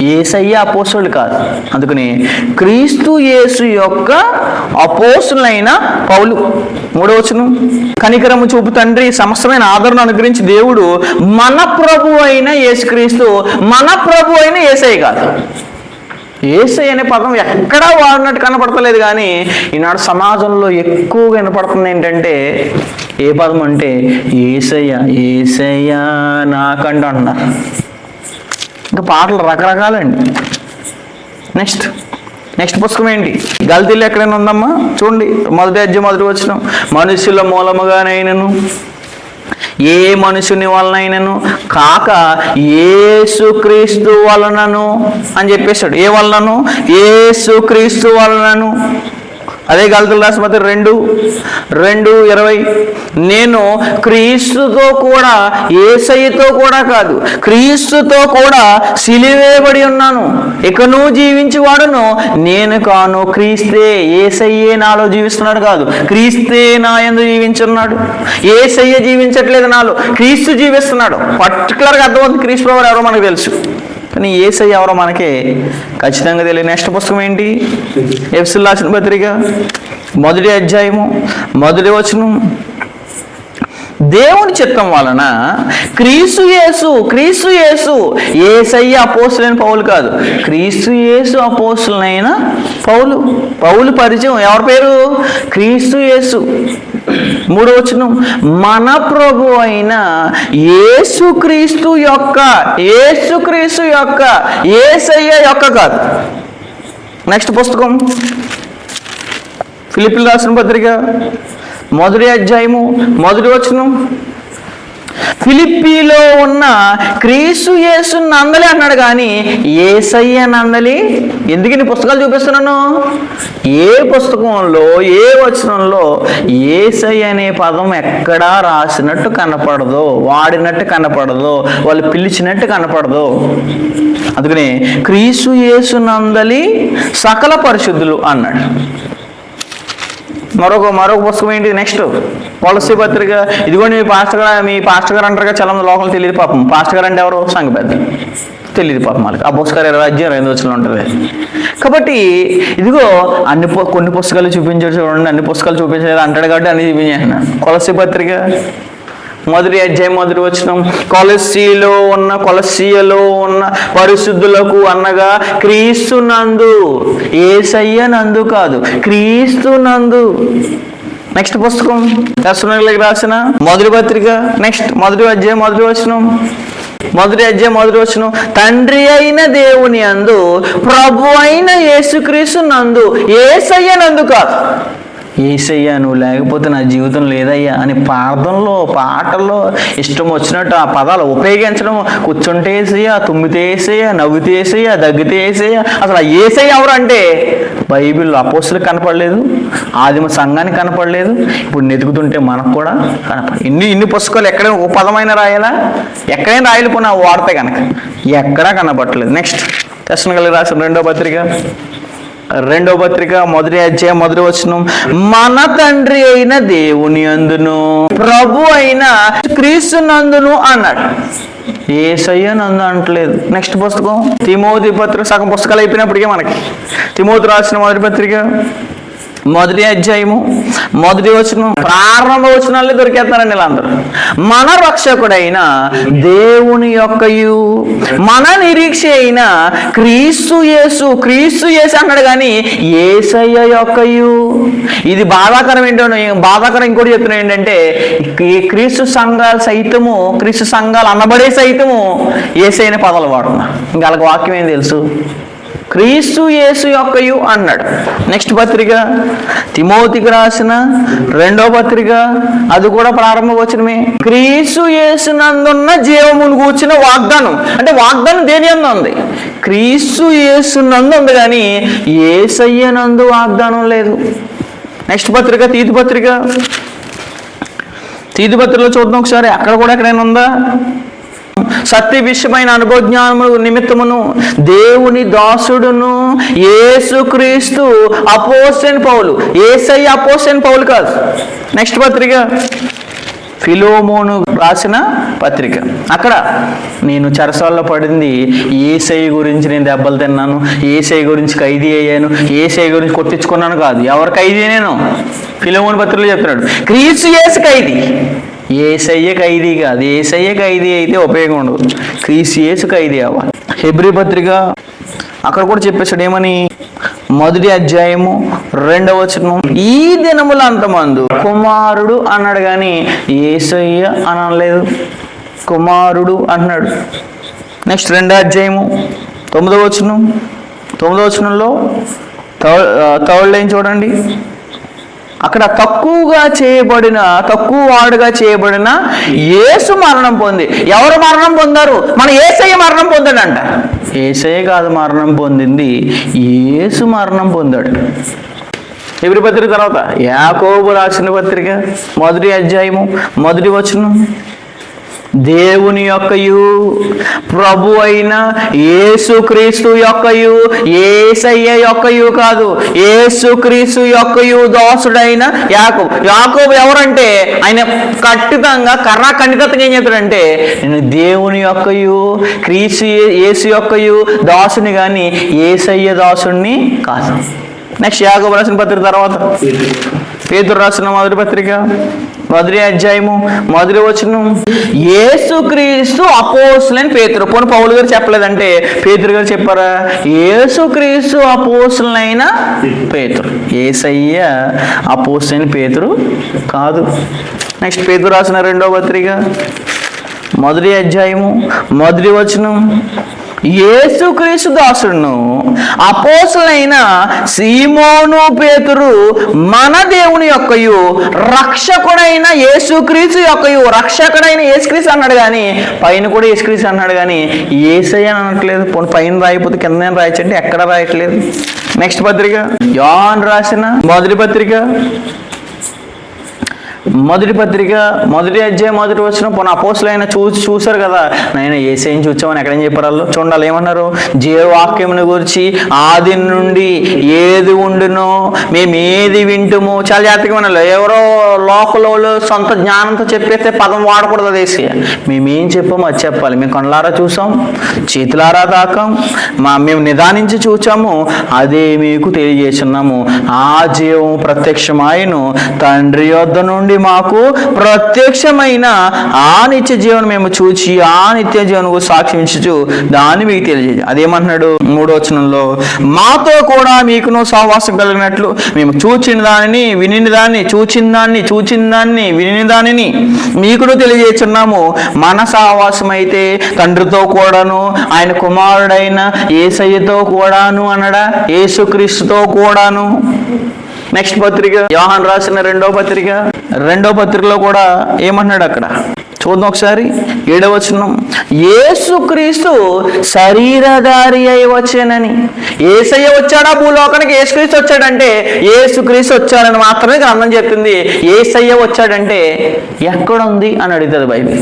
Speaker 1: యేసయ్య అపోస్తలుడు కాదు. అందుకని క్రీస్తు యేసు యొక్క అపోస్తలుడైన పౌలు. 3వ వచనం. కనికరము చూపు తండ్రి సమస్తమైన ఆదరణ అనుగ్రహించి దేవుడు మన ప్రభు అయిన యేసుక్రీస్తు, మన ప్రభు అయిన యేసయ్య కాదు. యేసయ్య అనే పదం ఎక్కడా వాడినట్టు కనపడతలేదు, కానీ ఈనాడు సమాజంలో ఎక్కువగా వినపడుతుంది ఏంటంటే ఏ పదం అంటే యేసయ్య, యేసయ్య నాకంటూ అంటున్నారు. ఇంకా పాటలు రకరకాలండి. నెక్స్ట్ పుస్తకం ఏంటి? గల్తీలు ఎక్కడైనా ఉందమ్మా? చూడండి, 1వ అధ్యాయం 1వ వచనం. మనుషుల మూలముగానైనను ఏ మనుషుని వలనైనను కాక యేసుక్రీస్తు వలనను అని చెప్పేశాడు. ఏ వలనను? యేసుక్రీస్తు వలనను. అదే గల్తీయులకు రాసిన పత్రిక 2:20. నేను క్రీస్తుతో కూడా, యేసయ్యతో కూడా కాదు, క్రీస్తుతో కూడా సిలువేయబడి ఉన్నాను. ఇకను జీవించేవాడును నేను కాను, క్రీస్తే. యేసయ్యే నాలో జీవిస్తున్నాడు కాదు, క్రీస్తే నా యందు జీవించున్నాడు. యేసయ్య జీవించట్లేదు నాలో, క్రీస్తు జీవిస్తున్నాడు. పర్టికులర్గా అర్థమవుతుంది క్రీస్తు ప్రభు ఎవరో మనకు తెలుసు, కానీ యేసయ్య ఎవరో మనకి ఖచ్చితంగా తెలియదు. నెక్స్ట్ పుస్తకం ఏంటి? ఎఫెసీయులకు రాసిన పత్రిక 1వ అధ్యాయము 1వ వచనం. దేవుని చిత్తం వలన క్రీస్తు యేసు యేసయ్య అపోస్తలుడైన పౌలు కాదు, క్రీస్తు యేసు అపోస్తలుడైన పౌలు పరిచయం ఎవరి పేరు? క్రీస్తు యేసు. 3వ వచనం. మన ప్రభు అయిన యేసుక్రీస్తు యొక్క యేసయ్య యొక్క కాదు. నెక్స్ట్ పుస్తకం ఫిలిప్పీయులకు రాసిన పత్రిక 1వ అధ్యాయము 1వ వచనం. ఫిలిప్పీలో ఉన్న క్రీస్తు యేసు నందలి అన్నాడు, కానీ యేసయ్య నందలి. ఎందుకు ఇన్ని పుస్తకాలు చూపిస్తున్నాను? ఏ పుస్తకంలో ఏ వచనంలో యేసయ్య అనే పదం ఎక్కడా రాసినట్టు కనపడదు, వాడినట్టు కనపడదు, వాళ్ళు పిలిచినట్టు కనపడదు. అందుకని క్రీస్తు యేసు నందలి సకల పరిశుద్ధులు అన్నాడు. మరొక పుస్తకం ఏంటి? నెక్స్ట్ కొలస్సీ పత్రిక. ఇదిగోండి, మీ పాస్టర్ గారు అంటారుగా, చాలా మంది లోకల్ తెలియదు పాపం. పాస్టర్ గారు అంటే ఎవరు? సంఘ పెద్ద తెలియదు పాపం వాళ్ళకి. ఆ పుస్తకాలు 20 అధ్యాయం 2 వచనంలో ఉంటుంది. కాబట్టి ఇదిగో కొన్ని పుస్తకాలు చూపించాడు చూడండి, అన్ని పుస్తకాలు చూపించలేదు అంటాడు కాబట్టి అన్ని చూపించేస్తున్నాను. కొలస్సీ పత్రిక 1వ అధ్యాయం 1వ వచనం. కొలస్సీయలో ఉన్న పరిశుద్ధులకు అనగా క్రీస్తు నందు, యేసయ్య నందు కాదు, క్రీస్తు నందు. నెక్స్ట్ పుస్తకం తెస్సలోనికీయులకు రాసిన 1వ పత్రిక. నెక్స్ట్ 1వ అధ్యాయం 1వ వచనం. 1వ అధ్యాయం 1వ వచనం. తండ్రి అయిన దేవుని యందు ప్రభు అయిన యేసుక్రీస్తు నందు, యేసయ్య నందు కాదు. యేసయ్య నువ్వు లేకపోతే నా జీవితం లేదయ్యా అని పాటల్లో ఇష్టం వచ్చినట్టు ఆ పదాలు ఉపయోగించడం. కూర్చుంటే యేసయ్య, తుమ్మితే యేసయ్య, నవ్వితే యేసయ్య, దగ్గితే యేసయ్య. అసలు ఆ యేసయ్య ఎవరు అంటే బైబిల్లో అపోస్తలులకు కనపడలేదు, ఆదిమ సంఘానికి కనపడలేదు, ఇప్పుడు వెతుకుతుంటే మనకు కూడా కనపడదు. ఇన్ని పుస్తకాలు ఎక్కడైనా ఒక పదమైన రాయాలా? ఎక్కడైనా రాయలేకపోయినా వాడితే కనుక ఎక్కడా కనపడలేదు. నెక్స్ట్ తెస్సలోనికీయులకు రాసిన 2వ పత్రిక 1వ అధ్యాయం 1వ వచనం. మన తండ్రి అయిన దేవుని యందును ప్రభు అయిన క్రీస్తు నందును అన్నాడు, యేసయ్య నందు అంటలేదు. నెక్స్ట్ పుస్తకం తిమోతి పత్రిక. సగం పుస్తకాలు అయిపోయినప్పటికీ మనకి తిమోతి రాసిన 1వ పత్రిక మొదటి అధ్యాయము మొదటి వచనం, ప్రారంభ వచనాలే దొరికేస్తారండి వీళ్ళందరూ. మన రక్షకుడైన దేవుని యొక్కయు మన నిరీక్ష అయిన క్రీస్తు యేసు అన్నాడు కానీ యేసయ్య యొక్కయు. ఇది బాధాకరం బాధాకరం ఇంకోటి చెప్తున్నా ఏంటంటే, క్రీస్తు సంఘాలు అనబడే సైతము యేసయ్యనే పదాలు వాడుతున్నా. ఇంకా వాళ్ళకి వాక్యం ఏం తెలుసు? క్రీస్తు యేసు యొక్కయు అన్నాడు. నెక్స్ట్ పత్రిక తిమోతికి రాసిన 2వ పత్రిక, అది కూడా ప్రారంభ వచనమే. క్రీస్తు యేసునందున్న జీవమును కూర్చిన వాగ్దానం. అంటే వాగ్దానం దేని యందు ఉంది? క్రీస్తు యేసునందు ఉంది కానీ యేసయ్యనందు వాగ్దానం లేదు. నెక్స్ట్ పత్రిక తీతు పత్రికలో చూద్దాం ఒకసారి. అక్కడ కూడా ఎక్కడైనా ఉందా? సత్య విషయమైన అనుభవజ్ఞానము నిమిత్తమును దేవుని దాసుడును యేసుక్రీస్తు అపోస్తలుడైన పౌలు. యేసయ్య అపోస్తలుడైన పౌలు కాదు. నెక్స్ట్ పత్రిక ఫిలోమోను రాసిన పత్రిక. అక్కడ నేను చెరసాల్లో పడింది యేసయ్య గురించి నేను దెబ్బలు తిన్నాను, యేసయ్య గురించి ఖైదీ అయ్యాను, యేసయ్య గురించి కొట్టించుకున్నాను కాదు. ఎవరు ఖైదీ? నేను. ఫిలోమోను పత్రికలో చెప్తున్నాడు క్రీస్తు యేసు ఖైదీ, యేసయ్య ఖైదీ కాదు. యేసయ్య ఖైదీ అయితే ఉపయోగం ఉండదు, క్రీస్తు యేసు ఖైదీ అవ్వాలి. హెబ్రీ పత్రిక అక్కడ కూడా చెప్పేశాడు ఏమని? మొదటి అధ్యాయము 2వ వచనం, ఈ దినముల అంతమందు కుమారుడు అన్నాడు కానీ యేసయ్య అనలేదు, కుమారుడు అన్నాడు. నెక్స్ట్ 2వ అధ్యాయము 9వ వచనంలో థర్డ్ లైన్ చూడండి. అక్కడ తక్కువ వాడుగా చేయబడిన యేసు మరణం పొంది. ఎవరు మరణం పొందారు? మన యేసయ్య మరణం పొందాడంట. యేసయ్య కాదు మరణం పొందింది, యేసు మరణం పొందాడు. హెబ్రీ పత్రిక తర్వాత యాకోబు రాసిన పత్రిక మొదటి అధ్యాయము మొదటి వచనం, దేవుని యొక్కయు ప్రభు అయిన యేసుక్రీస్తు యొక్కయు, యేసయ్య యొక్కయు కాదు, యేసుక్రీస్తు యొక్కయు దాసుడైన యాకోబు ఎవరంటే ఆయన ఖచ్చితంగా ఖండితంగా ఏం చెప్తాడంటే, నేను దేవుని యొక్కయు క్రీస్తు యేసు యొక్కయు దాసుని కానీ యేసయ్య దాసుడిని కాదు. నెక్స్ట్ యాకోబు రాసిన పత్రిక తర్వాత పేతురు రాసిన మొదటి పత్రిక మొదటి అధ్యాయము మొదటి వచనం, యేసుక్రీస్తు అపోస్తలుడైన పేతురు. పోనీ పౌలు గారు చెప్పలేదంటే పేతురు గారు చెప్పారా? యేసుక్రీస్తు అపోస్తలుడైన పేతురు. యేసయ్య అపోస్తలుడైన పేతురు కాదు. నెక్స్ట్ పేతురు రాసిన 2వ పత్రిక మొదటి అధ్యాయము మొదటి వచనం, యేసుక్రీస్తు దాసుడును అపోస్తలుడైన సీమోను పేతురు మన దేవుని యొక్కయు రక్షకుడైన యేసుక్రీస్తు యొక్కయు. రక్షకుడైన యేసుక్రీస్తు అన్నాడు కానీ పైన కూడా యేసుక్రీస్తు అన్నాడు కానీ యేసయ్య అనట్లేదు. పోనీ పైన రాయిపోతే కింద రాయచ్చంటే ఎక్కడ రాయట్లేదు. నెక్స్ట్ పత్రిక యోహాను రాసిన మొదటి అధ్యాయం మొదటి వచనం, పోనీ అపోస్తలులైన చూశారు కదా, నేను యేసయ్యని చూచామని ఎక్కడేం చెప్పారు వాళ్ళు? చూడాలి ఏమన్నారు? జీవవాక్యమును గురించి ఆది నుండి ఏది ఉండునో మేము ఏది వింటుమో. చాలా జాగ్రత్తగా వినాలి. ఎవరో లోకలో సొంత జ్ఞానంతో చెప్పేస్తే పదం వాడకూడదు. అది యేసయ్య మేమేం చెప్పామో అది చెప్పాలి. మేము కళ్ళారా చూసాం, చేతులారా తాకాం, మేము నిదానించి చూచాము, అదే మీకు తెలియజేస్తున్నాము. ఆ జీవం ప్రత్యక్షమాయను, తండ్రి యొద్ద నుండి మాకు ప్రత్యక్షమైన ఆ నిత్య జీవనం మేము చూచి ఆ నిత్య జీవనకు సాక్షించు దాన్ని మీకు తెలియజేది. అదేమంటున్నాడు 3వ వచనంలో, మాతో కూడా మీకును సహవాసం కలిగినట్లు మేము చూచిన దానిని విని దానిని మీకును తెలియజేస్తున్నాము. మన సహవాసం అయితే తండ్రితో కూడాను ఆయన కుమారుడైన యేసయ్యతో కూడాను అన్నడా, యేసుక్రీస్తుతో కూడాను. నెక్స్ట్ పత్రిక యోహాను రాసిన 2వ పత్రికలో కూడా ఏమన్నాడు అక్కడ చూద్దాం ఒకసారి. 7వ వచనం, యేసుక్రీస్తు శరీరధారి అయి వచ్చానని. యేసయ్య వచ్చాడా భూలోకానికి? యేసుక్రీస్తు వచ్చాడంటే యేసుక్రీస్తు వచ్చాడని మాత్రమే గ్రంథం చెప్తుంది. యేసయ్య వచ్చాడంటే ఎక్కడుంది అని అడుగుతుంది బైబిల్.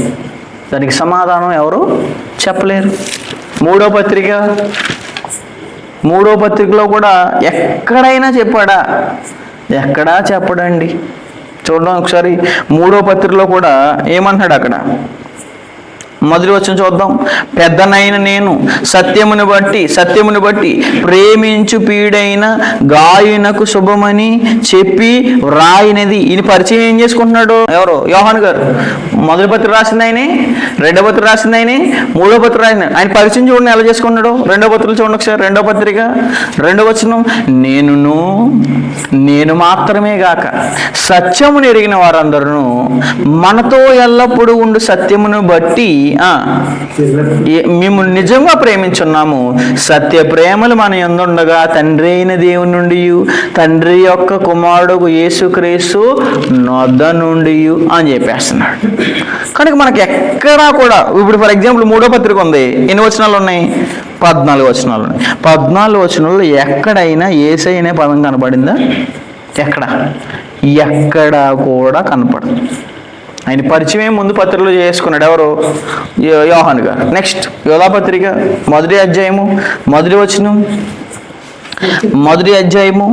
Speaker 1: దానికి సమాధానం ఎవరు చెప్పలేరు. 3వ పత్రికలో కూడా ఎక్కడైనా చెప్పాడా? ఎక్కడా చెప్పడండి. చూడండి ఒకసారి 3వ పత్రికలో కూడా ఏమంటున్నాడు అక్కడ మొదటి వచనం చూద్దాం. పెద్దనైన నేను సత్యమును బట్టి ప్రేమించు పీడైన గాయనకు శుభమని చెప్పి వ్రాయినది. ఈయన పరిచయం ఏం చేసుకుంటున్నాడు? ఎవరు? యోహాను గారు. మొదటి పత్రిక రాసింది ఆయనే, రెండో పత్రిక రాసింది ఆయనే, మూడో పత్రిక రాసింది ఆయన. పరిచయం చూడండి ఎలా చేసుకున్నాడు. రెండో పత్రికలు చూడండి ఒకసారి. రెండో పత్రిక 2వ వచనం, నేను మాత్రమే గాక సత్యమును ఎరిగిన వారందరూ మనతో ఎల్లప్పుడూ ఉండు సత్యమును బట్టి మేము నిజంగా ప్రేమించున్నాము. సత్య ప్రేమలు మన యందుండగా తండ్రి అయిన దేవుని నుండి, తండ్రి యొక్క కుమారుడు యేసుక్రీస్తు నొద్ద నుండి అని చెప్పేస్తున్నాడు. కనుక మనకి ఎక్కడా కూడా ఇప్పుడు ఫర్ ఎగ్జాంపుల్ 3వ పత్రిక ఉంది. ఎన్ని వచనాలు ఉన్నాయి? 14 వచనాలు ఉన్నాయి. 14 వచనాల్లో ఎక్కడైనా యేసయ్య అనే పదం కనపడిందా? ఎక్కడా కూడా కనపడదు. ఆయన పరిచయం ముందు పత్రికలో చేసుకున్నాడు. ఎవరు? యోహాను గారు. నెక్స్ట్ యోధా పత్రిక 1వ అధ్యాయము 1వ వచనం, 1వ అధ్యాయము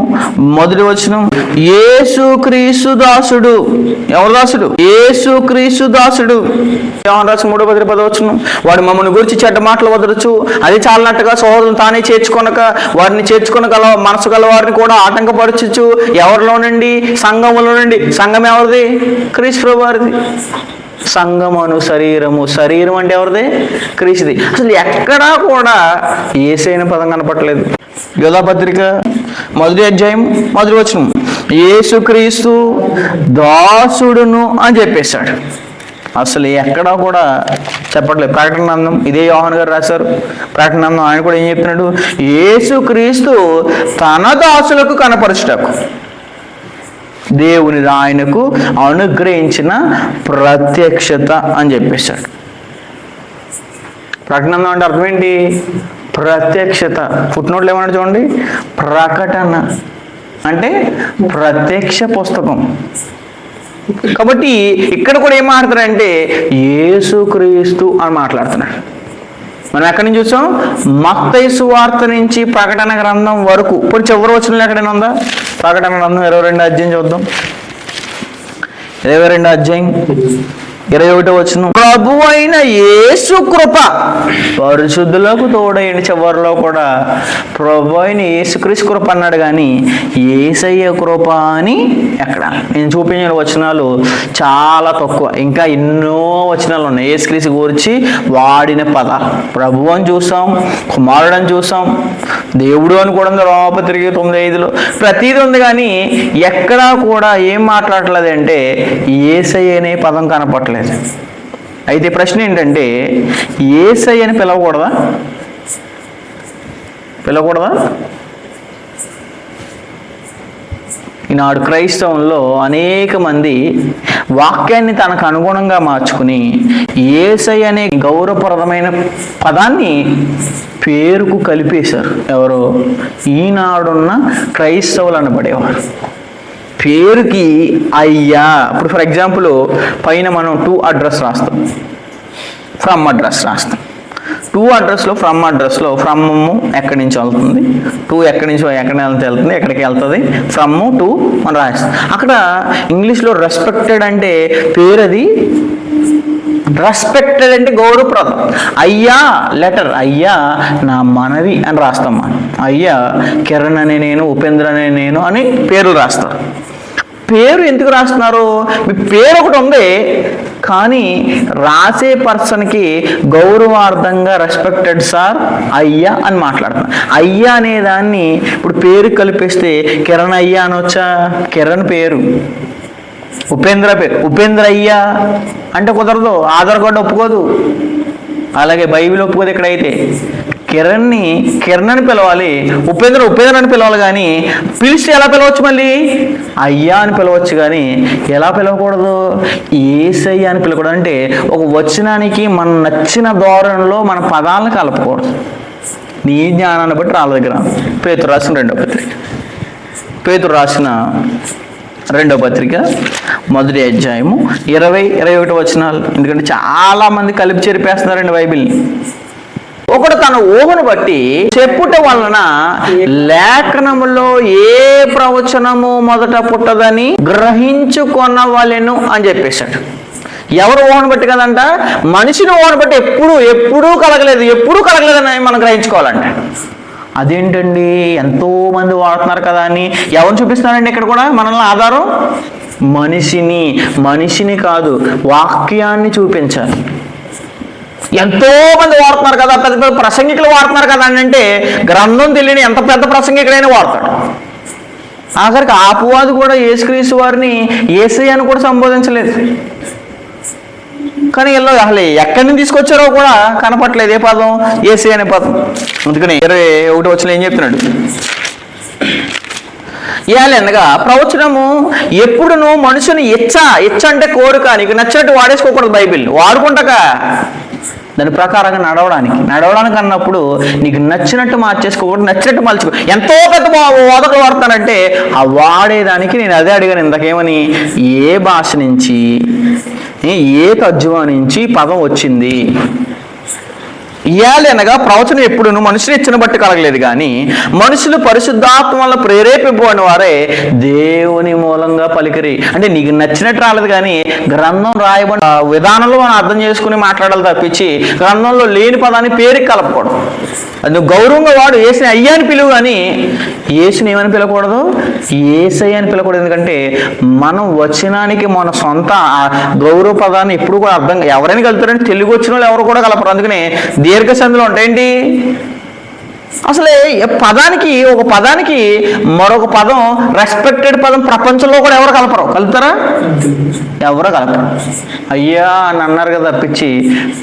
Speaker 1: 1వ వచనం, యేసుక్రీస్తు దాసుడు. ఎవరు దాసుడు? యేసుక్రీస్తు దాసుడు. యోహాను రాసిన 3వ పత్రిక 10వ వచనం, వాడు మమ్మల్ని గురించి చెడ్డ మాటలు వదలచ్చు, అది చాలనట్టుగా సహోదరులను తానే వారిని చేర్చుకొనక మనసు గల వారిని కూడా ఆటంకపరచచ్చు. ఎవరిలో నుండి? సంఘములో నుండి. సంఘం ఎవరిది? క్రీస్తు ప్రభువు వారిది. సంఘమును శరీరం అంటే ఎవరిది? క్రీస్తుది. అసలు ఎక్కడా కూడా యేసైన పదం కనపడలేదు. యోధా పత్రిక 1వ అధ్యాయం 1వ వచనం, యేసుక్రీస్తు దాసుడును అని చెప్పేశాడు. అసలు ఎక్కడా కూడా చెప్పట్లేదు. ప్రకటన గ్రంథం ఇదే యోహాను గారు రాశారు. ప్రకటన గ్రంథం ఆయన కూడా ఏం చెప్తున్నాడు? యేసుక్రీస్తు తన దాసులకు కనపరచుటకు దేవుని ఆయనకు అనుగ్రహించిన ప్రత్యక్షత అని చెప్పేశాడు. ప్రకటన అంటే అర్థం ఏంటి? ప్రత్యక్షత. ఫుట్నోట్లు ఏమన్నా చూడండి. ప్రకటన అంటే ప్రత్యక్ష పుస్తకం. కాబట్టి ఇక్కడ కూడా ఏం మాట్లాడుతున్నాడంటే యేసుక్రీస్తు అని మాట్లాడుతున్నాడు. మనం ఎక్కడి నుంచి చూసాం? మత్తయి సువార్త నుంచి ప్రకటన గ్రంథం వరకు. ఇప్పుడు చివరి వచనంలో ఎక్కడైనా ఉందా? ప్రకటన గ్రంథం 22వ అధ్యాయం చూద్దాం. 22వ అధ్యాయం 21వ వచనం, ప్రభు అయిన యేసు కృప పరిశుద్ధులకు తోడైంది. చివరిలో కూడా ప్రభు అయిన యేసుక్రీస్తు కృప అన్నాడు కానీ యేసయ్య కృప అని ఎక్కడ? నేను చూపించిన వచనాలు చాలా తక్కువ. ఇంకా ఎన్నో వచనాలు ఉన్నాయి యేసుక్రీస్తు గురించి వాడిన పదాలు. ప్రభు అని చూసాం, కుమారుడు అని చూసాం, దేవుడు అని కూడా ఉంది రోమపత్రిక 9:5లో. ప్రతిదీ ఉంది కానీ ఎక్కడా కూడా ఏం మాట్లాడలేదు అంటే యేసయ్య అనే పదం కనపడలేదు. అయితే ప్రశ్న ఏంటంటే యేసయ్య అని పిలవకూడదా? ఈనాడు క్రైస్తవంలో అనేక మంది వాక్యాన్ని తనకు అనుగుణంగా మార్చుకుని యేసయ్య అనే గౌరవప్రదమైన పదాన్ని పేరుకు కలిపేశారు. ఎవరో? ఈనాడున్న క్రైస్తవులు అనబడేవారు. పేరుకి అయ్యా. ఇప్పుడు ఫర్ ఎగ్జాంపుల్ పైన మనం టు అడ్రస్ రాస్తాం, ఫ్రమ్ అడ్రస్ రాస్తాం. టు అడ్రస్లో ఫ్రమ్ అడ్రస్లో ఫ్రమ్ ఎక్కడి నుంచి వెళ్తుంది, టు ఎక్కడి నుంచి వెళ్తుంది, ఎక్కడికి వెళ్తుంది, ఫ్రమ్ టు మనం రాస్తాం. అక్కడ ఇంగ్లీష్లో రెస్పెక్టెడ్ అంటే పేరు, అది రెస్పెక్టెడ్ అంటే గౌరవప్రదం. అయ్యా లెటర్, అయ్యా నా మనవి అని రాస్తాం మనం. అయ్యా కిరణ్ అనే నేను, ఉపేంద్ర అనే నేను అని పేర్లు రాస్తారు. పేరు ఎందుకు రాస్తున్నారు? మీ పేరు ఒకటి ఉంది కానీ రాసే పర్సన్కి గౌరవార్థంగా రెస్పెక్టెడ్ సార్ అయ్యా అని మాట్లాడుతున్నాను. అయ్యా అనే దాన్ని ఇప్పుడు పేరు కలిపేస్తే కిరణ్ అయ్యా అనొచ్చా? కిరణ్ పేరు. ఉపేంద్ర పేరు, ఉపేంద్ర అయ్యా అంటే కుదరదు. ఆధార్ కార్డు ఒప్పుకోదు, అలాగే బైబిల్ ఒప్పుకోదు. ఇక్కడైతే కిరణ్ అని పిలవాలి, ఉపేంద్ర అని పిలవాలి. కానీ పిలిస్తే ఎలా పిలవచ్చు? మళ్ళీ అయ్యా అని పిలవచ్చు కానీ ఎలా పిలవకూడదు? యేసయ్య అని పిలవకూడదు. అంటే ఒక వచనానికి మన నచ్చిన ధోరణిలో మన పదాలను కలపకూడదు. నీ జ్ఞానాన్ని బట్టి రాళ్ళ దగ్గర. పేతురు రాసిన 2వ పత్రిక, పేతురు రాసిన 2వ పత్రిక 1వ అధ్యాయము 20-21 వచనాలు. ఎందుకంటే చాలా మంది కలిపి చెరిపేస్తున్నారండి బైబిల్ని. ఒకడు తన ఊహను బట్టి చెప్పుట వలన లేఖనములో ఏ ప్రవచనము మొదట పుట్టదని గ్రహించుకొనవలెను అని చెప్పేశాడు. ఎవరు ఊహను బట్టి కదంట? మనిషిని ఊహను బట్టి ఎప్పుడూ కలగలేదని మనం గ్రహించుకోవాలంట. అదేంటండి ఎంతోమంది వాడుతున్నారు కదా అని ఎవరు చూపిస్తున్నారండి ఇక్కడ కూడా మనల్ని ఆధారం? మనిషిని కాదు, వాక్యాన్ని చూపించాలి. ఎంతో మంది వాడుతున్నారు కదా, పెద్ద పెద్ద ప్రసంగికులు వాడుతున్నారు కదా అని అంటే గ్రంథం తెలియని ఎంత పెద్ద ప్రసంగికుడైనా వాడతాడు. ఆఖరికి అపవాది కూడా యేసుక్రీస్తు వారిని యేసయ్య అని కూడా సంబోధించలేదు. కానీ వీళ్ళు అసలు ఎక్కడి నుంచి తీసుకొచ్చారో కూడా కనపట్లేదు. ఏ పదం? యేసయ్య అనే పదం. అందుకని 21 వచనంలో ఏం చెప్తున్నాడు? అనగా ప్రవచనము ఎప్పుడును మనుషుని ఇచ్చ అంటే కోరిక, నీకు నచ్చినట్టు వాడేసుకోకూడదు. బైబిల్ వాడుకుంటాక దాని ప్రకారంగా నడవడానికి అన్నప్పుడు నీకు నచ్చినట్టు మార్చేసుకోకూడదు, నచ్చినట్టు మలుచుకో. ఎంతో పెద్ద వాదకులు వాడతానంటే ఆ వాడేదానికి నేను అదే అడిగాను ఇంతకేమని, ఏ భాష నుంచి, ఏ తర్జుమా నుంచి పదం వచ్చింది? అనగా ప్రవచనం ఎప్పుడును మనుషుని ఇచ్చిన బట్టి కలగలేదు, కానీ మనుషులు పరిశుద్ధాత్మ వల్ల ప్రేరేపింపబడిన వారే దేవుని మూలంగా పలికిరి. అంటే నీకు నచ్చినట్టు రాలేదు, కానీ గ్రంథం రాయబడిన విధానంలో మనం అర్థం చేసుకుని మాట్లాడాలి తప్పించి గ్రంథంలో లేని పదాన్ని పేరుకి కలపకూడదు. అది నువ్వు గౌరవంగా వాడు, యేసుని అయ్యా అని పిలువు, కానీ యేసుని ఏమని పిలకూడదు? యేసయ్య అని పిలకూడదు. ఎందుకంటే మనం వచనానికి మన సొంత గౌరవ పదాన్ని ఎప్పుడు కూడా అర్థం, ఎవరైనా కలుగుతారంటే తెలుగు వచ్చిన వాళ్ళు ఎవరు కూడా కలపరు. అందుకనే దీర్ఘ సంధిలో ఉంటాయండి. అసలే ఒక పదానికి మరొక పదం, రెస్పెక్టెడ్ పదం ప్రపంచంలో కూడా ఎవరు కలుపుతారా? ఎవరో కలపరు. అయ్యా అని అన్నారు కదా తప్పించి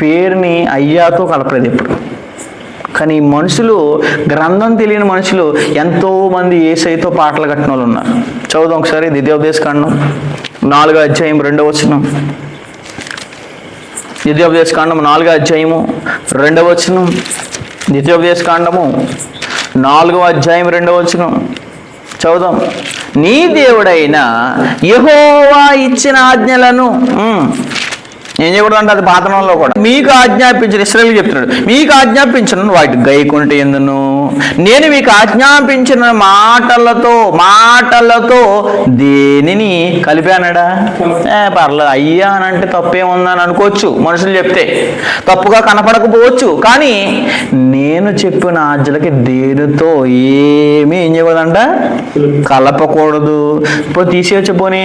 Speaker 1: పేరుని అయ్యాతో కలపలేదు ఎప్పుడు. కానీ మనుషులు, గ్రంథం తెలియని మనుషులు ఎంతోమంది యేసయ్యతో పాటలు కట్టిన వాళ్ళు ఉన్నారు. చదువుదాం ఒకసారి ద్వితీయోపదేశకాండం 4వ అధ్యాయం 2వ వచనం. ద్వితీయోపదేశకాండం 4వ అధ్యాయము 2వ వచనం. ద్వితీయోపదేశకాండము 4వ అధ్యాయం 2వ వచనం చదువుదాం. నీ దేవుడైన యెహోవా ఇచ్చిన ఆజ్ఞలను ఏం చేయకూడదు అంటే అది పాతనంలో కూడా మీకు ఆజ్ఞాపించిన, ఇశ్రాయేలుకు చెప్తున్నాడు, మీకు ఆజ్ఞాపించిన వాటి గైకొనుట ఎందును, నేను మీకు ఆజ్ఞాపించిన మాటలతో దేనిని కలిపానడా? పర్లేదు అయ్యా అని అంటే తప్పేముందని అనుకోవచ్చు, మనుషులు చెప్తే తప్పుగా కనపడకపోవచ్చు. కానీ నేను చెప్పిన ఆజ్ఞలకి దేనితో ఏం చేయకూడదంట? కలపకూడదు. ఇప్పుడు తీసేయచ్చు. పోనీ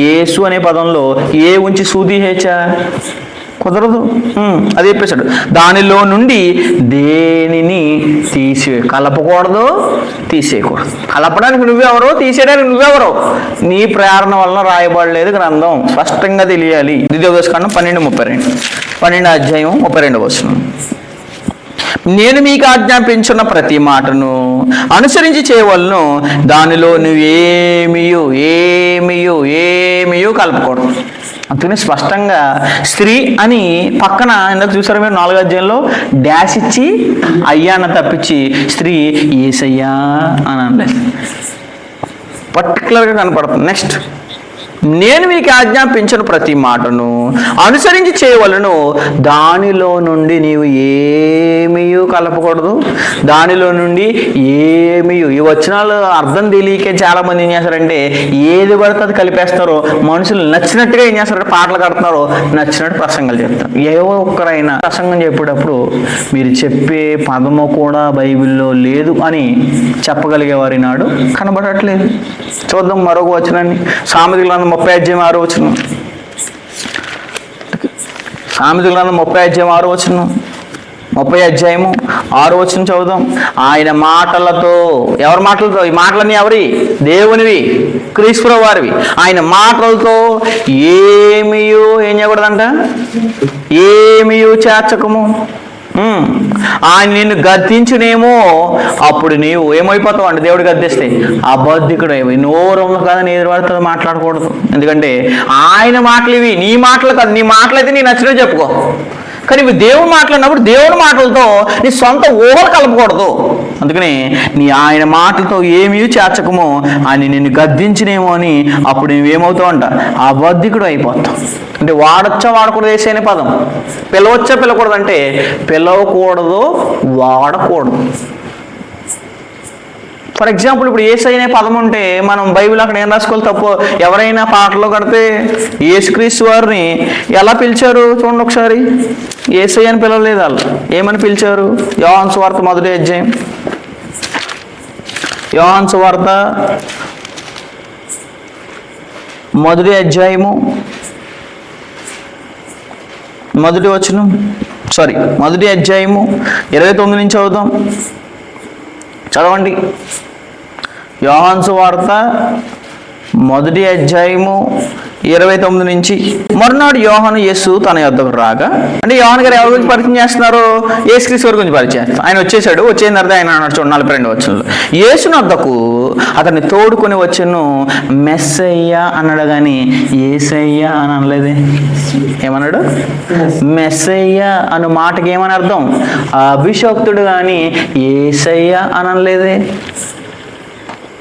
Speaker 1: యేసు అనే పదంలో ఏ ఉంచి సూ తీసేయచ్చా? కుదరదు. అది చెప్పేశాడు. దానిలో నుండి దేనిని కలపకూడదు, తీసేయకూడదు. కలపడానికి నువ్వెవరో, తీసేయడానికి నువ్వెవరో? నీ ప్రేరణ వలన రాయబడలేదు గ్రంథం, స్పష్టంగా తెలియాలి. ద్వితీయోపదేశకాండం 12 అధ్యాయం 32వ వచనం. నేను మీకు ఆజ్ఞాపించిన ప్రతి మాటను అనుసరించి చేయవలను, దానిలో నువ్వేమియో కలపకూడదు. అందుకని స్పష్టంగా స్త్రీ అని పక్కన ఎందుకు చూసారు మీరు? 4వ అధ్యాయంలో డాష్ ఇచ్చి అయ్యా అన్న తప్పించి స్త్రీ యేసయ్యా అని అనలేదు. పర్టికులర్గా కనపడుతుంది. నెక్స్ట్, నేను మీకు ఆజ్ఞాపించిన ప్రతి మాటను అనుసరించి చేయవలను, దానిలో నుండి నీవు ఏమీయూ కలపకూడదు, దానిలో నుండి ఈ వచనాలు అర్థం తెలియకే చాలా మంది ఏం చేస్తారంటే ఏది పడితే అది కలిపేస్తారో, మనుషులు నచ్చినట్టుగా ఏం చేస్తారంటే పాటలు కడుతున్నారో, నచ్చినట్టు ప్రసంగాలు చెప్తారు. ఏవో ఒక్కరైనా ప్రసంగం చెప్పేటప్పుడు మీరు చెప్పే పదము కూడా బైబిల్లో లేదు అని చెప్పగలిగేవారి నాడు కనబడట్లేదు. చూద్దాం మరొక వచనాన్ని. సామెతల గ్రంథం 30వ అధ్యాయం 6వ వచనం. సామెతల గ్రంథం 30వ అధ్యాయం 6వ వచనం. 30వ అధ్యాయము 6వ వచనం చదువుదాం. ఆయన మాటలతో, ఎవరి మాటలతో? ఈ మాటలన్నీ ఎవరి? దేవునివి, క్రీస్తు వారివి. ఆయన మాటలతో ఏం చేయకూడదంట? ఏమీయూ చేర్చకము. ఆయన నిన్ను గద్దించునేమో, అప్పుడు నీవు ఏమైపోతావు అంటే దేవుడు గద్దిస్తే అబద్ధికుడు అయిపోయి నోరు ఉంది కదా నీ ఎదురువాడితో మాట్లాడకూడదు. ఎందుకంటే ఆయన మాటలు ఇవి, నీ మాటలు కాదు. నీ మాటలు అయితే నీ నచ్చినట్టు చెప్పుకో, కానీ ఇవి దేవుడు మాట్లాడినప్పుడు దేవుడి మాటలతో నీ సొంత ఊహలు కలపకూడదు. అందుకని ఆయన మాటలతో ఏమీ చేర్చకము, ఆయన నిన్ను గద్దించినేమో అని అప్పుడు నువ్వేమవుతావు అంట? అబద్ధికుడు అయిపోతావు. అంటే వాడొచ్చా వాడకూడదు వేసేనే పదం. పిలవచ్చా పిలవకూడదు అంటే పిలవకూడదు, వాడకూడదు. ఫర్ ఎగ్జాంపుల్ ఇప్పుడు యేసయ్య అనే పదం ఉంటే మనం బైబిల్ అక్కడ ఏం రాసుకోవాలి? తప్పు. ఎవరైనా పాటలో కడితే యేసుక్రీస్తు వారిని ఎలా పిలిచారు చూడండి ఒకసారి. యేసయ్య అని పిలవలేదు, వాళ్ళు ఏమని పిలిచారు? యోహాను సువార్త 1వ అధ్యాయం, యోహాను సువార్త 1వ అధ్యాయము 1వ వచనం, 1వ అధ్యాయము 29 నుంచి చదువుదాం. చదవండి. యోహాను సువార్త 1వ అధ్యాయము 29 నుంచి. మరునాడు యోహాను యేసు తన యొద్దకు రాగా, అంటే యోహాను గారు ఎవరి గురించి పరిచయం చేస్తున్నారు? యేసుక్రీస్తు వారి గురించి పరిచయం చేస్తారు. ఆయన వచ్చేసాడు. వచ్చిన తర్వాత ఆయన అన్నాడు చూడండి 42వ వచనంలో, యేసు వద్దకు అతన్ని తోడుకొని వచ్చెను, మెస్సయ్య అన్నాడు కానీ యేసయ్య అని అనలేదే. ఏమన్నాడు? మెస్సయ్య అన్న మాటకి ఏమని అర్థం? అభిషక్తుడు కానీ యేసయ్య అని అనలేదే.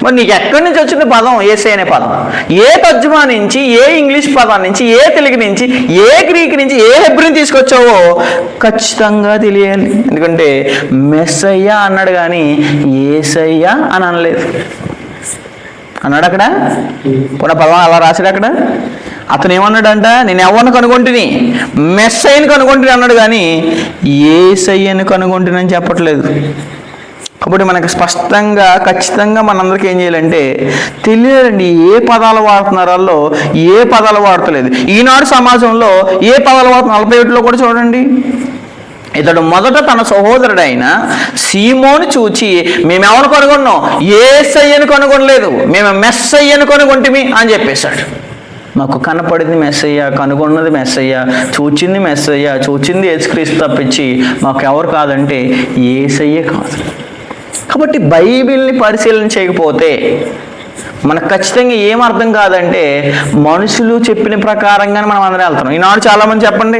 Speaker 1: మరి నీకు ఎక్కడి నుంచి వచ్చింది పదం యేసయ్య అనే పదం? ఏ తర్జుమా నుంచి, ఏ ఇంగ్లీష్ పదం నుంచి, ఏ తెలుగు నుంచి, ఏ గ్రీక్ నుంచి, ఏ హెబ్రీని తీసుకొచ్చావో ఖచ్చితంగా తెలియాలి. ఎందుకంటే మెస్సయ్య అన్నాడు కానీ యేసయ్య అని అనలేదు. అన్నాడు అక్కడ పునః పదం అలా రాశాడు. అక్కడ అతను ఏమన్నాడంట? నేను ఎవరిని కనుగొంటిని? మెస్సయ్యని కనుగొంటిని అన్నాడు కానీ యేసయ్యని కనుగొంటిని అని చెప్పట్లేదు. కాబట్టి మనకు స్పష్టంగా ఖచ్చితంగా మనందరికీ ఏం చేయాలంటే తెలియాలండి ఏ పదాలు వాడుతున్నారు, వాళ్ళు ఏ పదాలు వాడతలేదు. ఈనాడు సమాజంలో ఏ పదాలు వాడుతున్నారు? 41లో కూడా చూడండి. ఇతడు మొదట తన సహోదరుడైన సీమోను చూచి, మేమెవరు కనుగొన్నాం? యేసయ్యను కనుగొనలేదు, మేము మెస్సయ్యను కనుగొంటిమి అని చెప్పేశాడు. మాకు కనపడింది మెస్సయ్య, కనుగొన్నది మెస్సయ్య, చూచింది మెస్సయ్య, చూచింది యేసుక్రీస్తు తప్పించి మాకు ఎవరు కాదంటే యేసయ్యే కాదు. కాబట్టి బైబిల్ని పరిశీలన చేయకపోతే మనకు ఖచ్చితంగా ఏం అర్థం కాదంటే మనుషులు చెప్పిన ప్రకారంగానే మనం అందరం వెళ్తున్నాం. ఈనాడు చాలామంది చెప్పండి,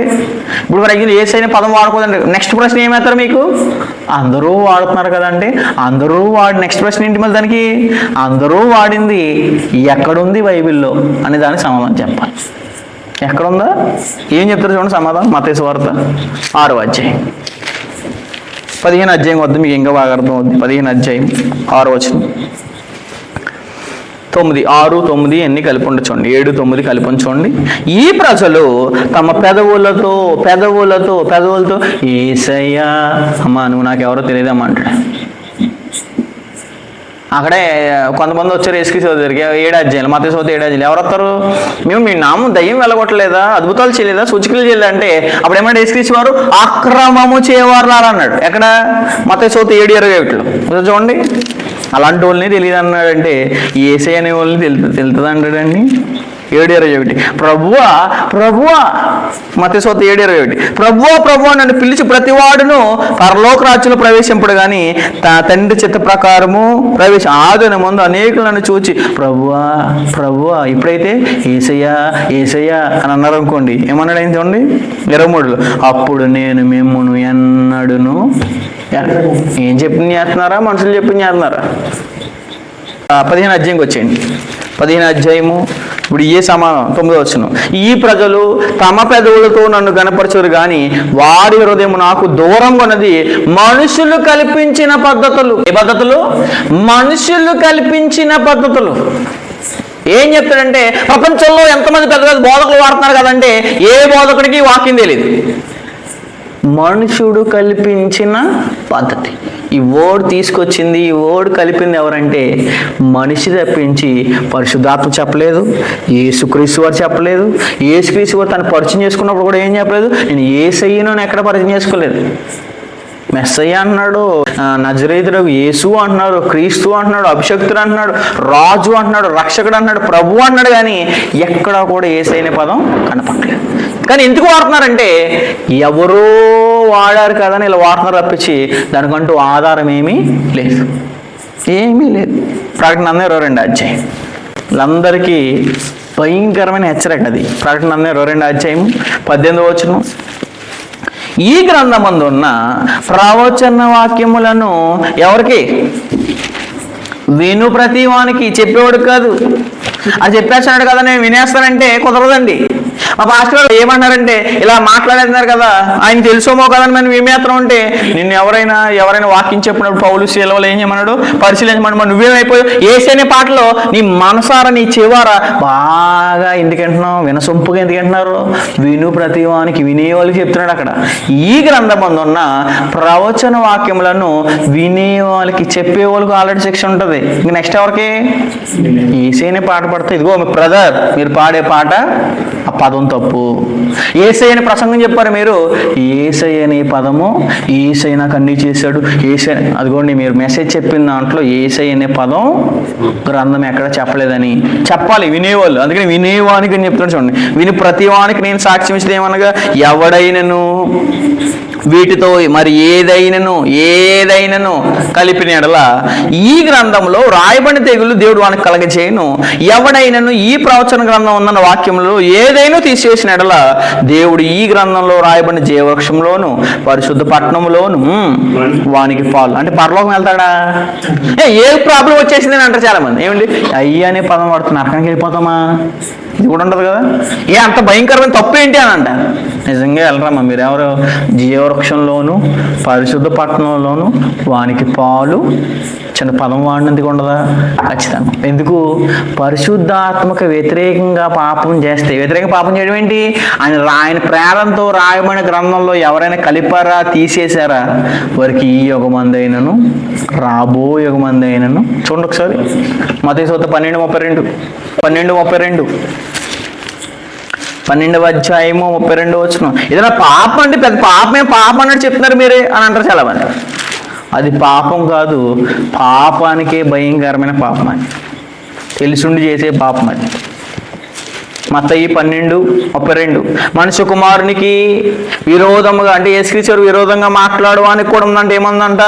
Speaker 1: ఇప్పుడు మరి యేసయ్య పదం వాడుకోదండి. నెక్స్ట్ ప్రశ్న ఏమవుతారు మీకు? అందరూ వాడుతున్నారు కదండి, అందరూ నెక్స్ట్ ప్రశ్న ఏంటి మళ్ళీ దానికి? అందరూ వాడింది ఎక్కడుంది బైబిల్లో అనే దానికి సమాధానం చెప్పాలి. ఎక్కడుందా? ఏం చెప్తారు చూడండి సమాధానం. మత్తయి సువార్త 6వ అధ్యాయం 15వ అధ్యాయం వద్ద మీకు ఇంకా బాగా అర్థం అవుతుంది. 15వ అధ్యాయం 6వ వచనం, 9, 6, 9 అన్ని కలిపి ఉండొచ్చండి, 7, 9 కలిపి ఉంచండి. ఈ ప్రజలు తమ పెదవులతో యేసయ్య అమ్మా నువ్వు నాకెవరో తెలియదమ్మా అంటాడు. అక్కడే కొంతమంది వచ్చారు యేసుక్రీస్తు దగ్గరికి 7వ అధ్యాయులు, మత్తయి సువార్త 7వ అధ్యాయులు. ఎవరు వస్తారు? మేము మీ నామం దయ్యం వెళ్ళగొట్టలేదా, అద్భుతాలు చేయలేదా, సూచకులు చేయలేదా అంటే అప్పుడు ఏమంటే యేసుక్రీస్తు వారు అక్రమము చేయవారు అన్నాడు. ఎక్కడ? మత్తయి సువార్త 7:21లో చూడండి. అలాంటి వాళ్ళని తెలియదు అన్నాడంటే యేసయ్య అనే వాళ్ళని తెలుస్తుంది అంటాడండి. 7:21 ప్రభువా మత్తయి సువార్త 7:21 ప్రభువా నన్ను పిలిచి ప్రతివాడును పరలోక రాజ్యంలో ప్రవేశింపడు కానీ తన తండ్రి చిత్త ప్రకారము ఆదిన ముందు అనేకులు నన్ను చూచి ప్రభువా ఇప్పుడైతే యేసయ్య అని అన్నారు అనుకోండి. ఏమన్నాడు ఆయన చూడండి 23లో, అప్పుడు నేను మిమ్మును ఎన్నడును. ఏం చెప్పింది చేస్తున్నారా? మనుషులు చెప్పింది చేస్తున్నారా? 15వ అధ్యాయంకి వచ్చేయండి. 15వ అధ్యాయము ఇప్పుడు ఏ సమాధానం 9వ వచనం, ఈ ప్రజలు తమ పెదవులతో నన్ను గణపరచరు కానీ వారి హృదయం నాకు దూరంగా ఉన్నది. మనుషులు కల్పించిన పద్ధతులు. ఏ పద్ధతులు? మనుషులు కల్పించిన పద్ధతులు. ఏం చెప్తాడంటే ప్రపంచంలో ఎంతమంది పెద్ద పెద్ద బోధకులు వాడుతున్నారు కదంటే ఏ బోధకుడికి వాక్యం తెలియదు. మనుషుడు కల్పించిన పద్ధతి. ఈ వర్డ్ తీసుకొచ్చింది, ఈ వర్డ్ కలిపింది ఎవరంటే మనిషి తప్పించి పరిశుద్ధాత్మ చెప్పలేదు, యేసుక్రీస్తు వారు చెప్పలేదు. యేసుక్రీస్తు వారు తను పరిచయం చేసుకున్నప్పుడు కూడా ఏం చెప్పలేదు, నేను యేసయ్యను ఎక్కడ పరిచయం చేసుకోలేదు. మెస్సయ్య అంటున్నాడు, నజరేతుడు యేసు అంటున్నాడు, క్రీస్తు అంటున్నాడు, అభిషక్తుడు అంటున్నాడు, రాజు అంటున్నాడు, రక్షకుడు అంటున్నాడు, ప్రభు అంటున్నాడు కానీ ఎక్కడా కూడా యేసయ్య పదం కనపడలేదు. కానీ ఎందుకు వాడుతున్నారంటే ఎవరో వాడారు కదా అని ఇలా వాడుతున్నారు తప్పించి దానికంటూ ఆధారం ఏమీ లేదు. ప్రకటన 22వ అధ్యాయం వీళ్ళందరికీ భయంకరమైన హెచ్చరిక అది. ప్రకటన 22వ అధ్యాయం 18వ వచనం, ఈ గ్రంథమందు ఉన్న ప్రవచన వాక్యములను ఎవరికి? విను ప్రతి వానికి, చెప్పేవాడు కాదు, అది చెప్పేస్తున్నాడు కదా నేను వినేస్తానంటే కుదరదండి. మా పాస్టర్ గారు ఏమన్నారంటే ఇలా మాట్లాడేస్తున్నారు కదా ఆయన తెలుసోమో కదా అని మనం విమేత్రం అంటే నిన్ను ఎవరైనా వాక్యం చెప్పినప్పుడు పౌలు శీలవలు ఏం చేయమన్నాడు, పరిశీలించమని నువ్వేమైపోయావు. యేసు అనే పాటలో నీ మనసారా నీ చెవారా బాగా ఎందుకంటున్నావు, వినసొంపుగా ఎందుకంటున్నారు, విను ప్రతివానికి వినేవాళ్ళకి చెప్తున్నాడు అక్కడ. ఈ గ్రంథమందు ఉన్న ప్రవచన వాక్యములను వినేవాళ్ళకి చెప్పేవాళ్ళకి ఆల్రెడీ శిక్ష ఉంటుంది. ఇంక నెక్స్ట్ ఎవరికి? యేసయ్యనే పాట పడితే ఇదిగో బ్రదర్ మీరు పాడే పాట ఆ పదం తప్పు. యేసయ్య అనే ప్రసంగం చెప్పారు మీరు, యేసయ్య అనే పదము యేసయ్య నాకు అన్నీ చేశాడు యేసయ్య, అదిగోండి మీరు మెసేజ్ చెప్పిన దాంట్లో యేసయ్య అనే పదం గ్రంథం ఎక్కడ చెప్పలేదని చెప్పాలి వినేవాళ్ళు. అందుకని వినేవానికి అని చెప్తున్నాడు చూడండి. విని ప్రతివానికి నేను సాక్ష్యం ఇచ్చేది ఏమనగా ఎవడైనను వీటితో మరి ఏదైనను కలిపిన ఎడల ఈ గ్రంథంలో రాయబడిన తెగులు దేవుడు వానికి కలగజేయను. ఎవడైనను ఈ ప్రవచన గ్రంథం ఉన్న వాక్యంలో ఏదైనా తీసివేసిన ఎడల దేవుడు ఈ గ్రంథంలో రాయబడిన జీవవృక్షంలోను పరిశుద్ధ పట్టణంలోను వానికి పాలు. అంటే పరలోకం వెళ్తాడా? ఏ ప్రాబ్లం వచ్చేసింది అని అంటారు చాలా మంది. ఏమండి అయ్యి అనే పదం వాడుతున్నా నరకానికి వెళ్ళిపోతామా? ఇది కూడా ఉండదు కదా. అంత భయంకరమైన తప్పు ఏంటి అని అంట. నిజంగా వెళ్ళరామా మీరు ఎవరు? జీవవృక్షంలోను పరిశుద్ధ పట్టణంలోను వానికి పాలు చిన్న పదం వాడినందుకు ఉండదా? ఖచ్చితంగా. ఎందుకు? పరిశుద్ధాత్మక వ్యతిరేకంగా పాపం చేస్తే, వ్యతిరేకంగా పాపం చేయడం ఏంటి? ఆయన ప్రేరణతో రాయబడిన గ్రంథంలో ఎవరైనా కలిపారా తీసేశారా వారికి ఈ యుగమందైనను రాబో యుగమందైనను. చూడండి ఒకసారి మత్తయి సువార్త 12:32 12వ అధ్యాయము 32 వచనం. ఏదైనా పాపం అంటే పెద్ద పాపం అన్నట్టు చెప్తున్నారు మీరే అని అంటారు చాలా మంది. అది పాపం కాదు, పాపానికే భయంకరమైన పాపం. అది తెలిసిండి చేసే పాపం. అది మత్తయి 12:32 మనుష్య కుమారునికి విరోధముగా అంటే యేసుక్రీస్తు విరోధంగా మాట్లాడడానికి కూడా ఉందంటే ఏముందంట?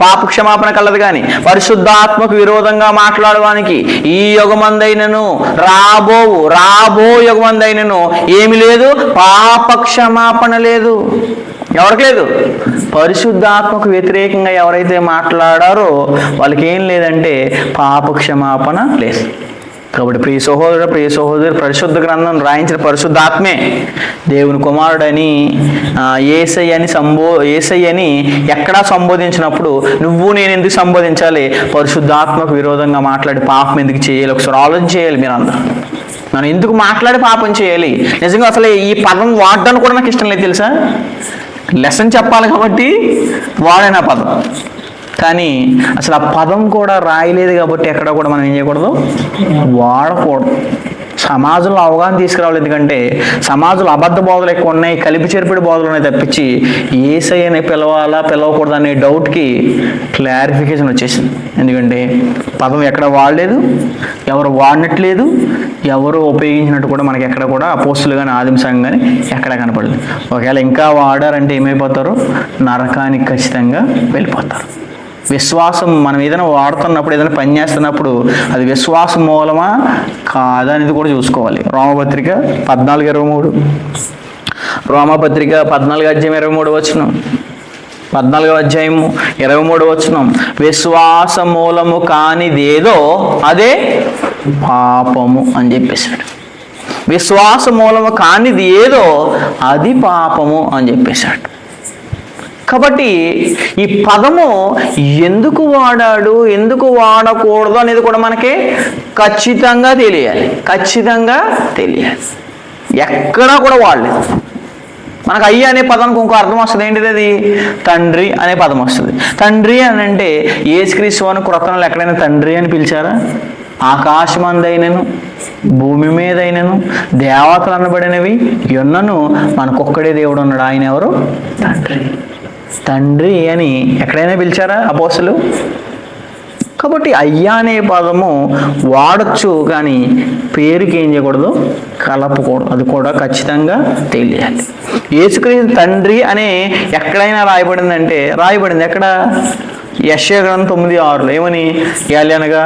Speaker 1: పాప క్షమాపణ కలదు. కానీ పరిశుద్ధాత్మకు విరోధంగా మాట్లాడడానికి ఈ యుగమందైనను రాబో యుగమందైనను ఏమి లేదు, పాప క్షమాపణ లేదు. ఎవరికి లేదు? పరిశుద్ధాత్మకు వ్యతిరేకంగా ఎవరైతే మాట్లాడారో వాళ్ళకి ఏం లేదంటే పాప క్షమాపణ లేదు. కాబట్టి ప్రియ సహోదరు పరిశుద్ధ గ్రంథం రాయించిన పరిశుద్ధాత్మే దేవుని కుమారుడని యేసయ్యని ఎక్కడా సంబోధించినప్పుడు నువ్వు నేను ఎందుకు సంబోధించాలి? పరిశుద్ధాత్మకు విరోధంగా మాట్లాడి పాపం ఎందుకు చేయాలి? ఒకసారి ఆలోచన చేయాలి మీరు అందరూ. మనం ఎందుకు మాట్లాడి పాపం చేయాలి? నిజంగా అసలు ఈ పదం వాడడానికి కూడా నాకు ఇష్టం లేదు తెలుసా. లెసన్ చెప్పాలి కాబట్టి వాడిన పదం, కానీ అసలు ఆ పదం కూడా రాయలేదు కాబట్టి ఎక్కడ కూడా మనం ఏం చేయకూడదు, వాడకూడదు. సమాజంలో అవగాహన తీసుకురావాలి. ఎందుకంటే సమాజంలో అబద్ధ బోధలు ఎక్కువ ఉన్నాయి, కలిపి చేర్పిడి బోధలు ఉన్నాయి తప్పించి యేసయ్యని పిలవకూడదు అనే డౌట్కి క్లారిఫికేషన్ వచ్చేసింది. ఎందుకంటే పదం ఎక్కడ వాడలేదు, ఎవరు వాడినట్లేదు, ఎవరు ఉపయోగించినట్టు కూడా మనకి ఎక్కడ కూడా అపోస్తులు కానీ ఆదిమ సంఘం కానీ ఎక్కడ కనపడలేదు. ఒకవేళ ఇంకా వాడారంటే ఏమైపోతారు? నరకానికి ఖచ్చితంగా వెళ్ళిపోతారు. విశ్వాసం మనం ఏదైనా వాడుతున్నప్పుడు, ఏదైనా పని చేస్తున్నప్పుడు అది విశ్వాసం మూలమా కాదా అనేది కూడా చూసుకోవాలి. రోమపత్రిక 14:23 రోమపత్రిక 14:23 14వ అధ్యాయము 23 విశ్వాస మూలము కానిదేదో అదే పాపము అని చెప్పేశాడు. విశ్వాస మూలము కానిది ఏదో అది పాపము అని చెప్పేశాడు. కాబట్టి ఈ పదము ఎందుకు వాడాడు, ఎందుకు వాడకూడదు అనేది కూడా మనకి ఖచ్చితంగా తెలియాలి. ఎక్కడా కూడా వాడలేదు. మనకు అయ్య అనే పదానికి ఇంకో అర్థం వస్తుంది. ఏంటిది? అది తండ్రి అనే పదం వస్తుంది. తండ్రి అని అంటే యేసుక్రీస్తు అని క్రొత్తలో ఎక్కడైనా తండ్రి అని పిలిచారా? ఆకాశమందైనను భూమి మీదైనను దేవతలు అనబడినవి ఎన్నను మనకొక్కడే దేవుడు ఉన్నాడు. ఆయన ఎవరు? తండ్రి అని ఎక్కడైనా పిలిచారా అపోస్తలు? కాబట్టి అయ్యా అనే పదము వాడచ్చు, కానీ పేరుకి ఏం చేయకూడదు, కలపకూడదు. అది కూడా ఖచ్చితంగా తెలియాలి. యేసుక్రీస్తు తండ్రి అనే ఎక్కడైనా రాయబడిందంటే రాయబడింది ఎక్కడ? యెషయా గ్రంథం 9:6 ఏమని? అనగా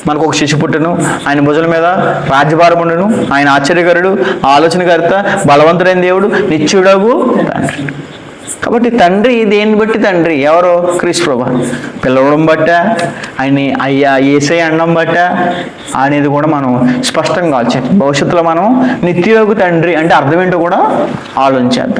Speaker 1: మనకు ఒక శిశు పుట్టును, ఆయన భుజాల మీద రాజ్యభారం ఉండును, ఆయన ఆశ్చర్యకరుడు, ఆలోచనకర్త, బలవంతుడైన దేవుడు, నిత్యుడగు తండ్రి. కాబట్టి తండ్రి దేన్ని బట్టి తండ్రి ఎవరు? క్రీస్తు ప్రభువు పిలవడం బట్ట, ఆయన్ని అయ్యా యేసయ్య అనడం బట్ట అనేది కూడా మనం స్పష్టంగా ఆలోచించాలి. భవిష్యత్తులో మనం నిత్యయోగి తండ్రి అంటే అర్థం ఏంటో కూడా ఆలోచించేద్దాం.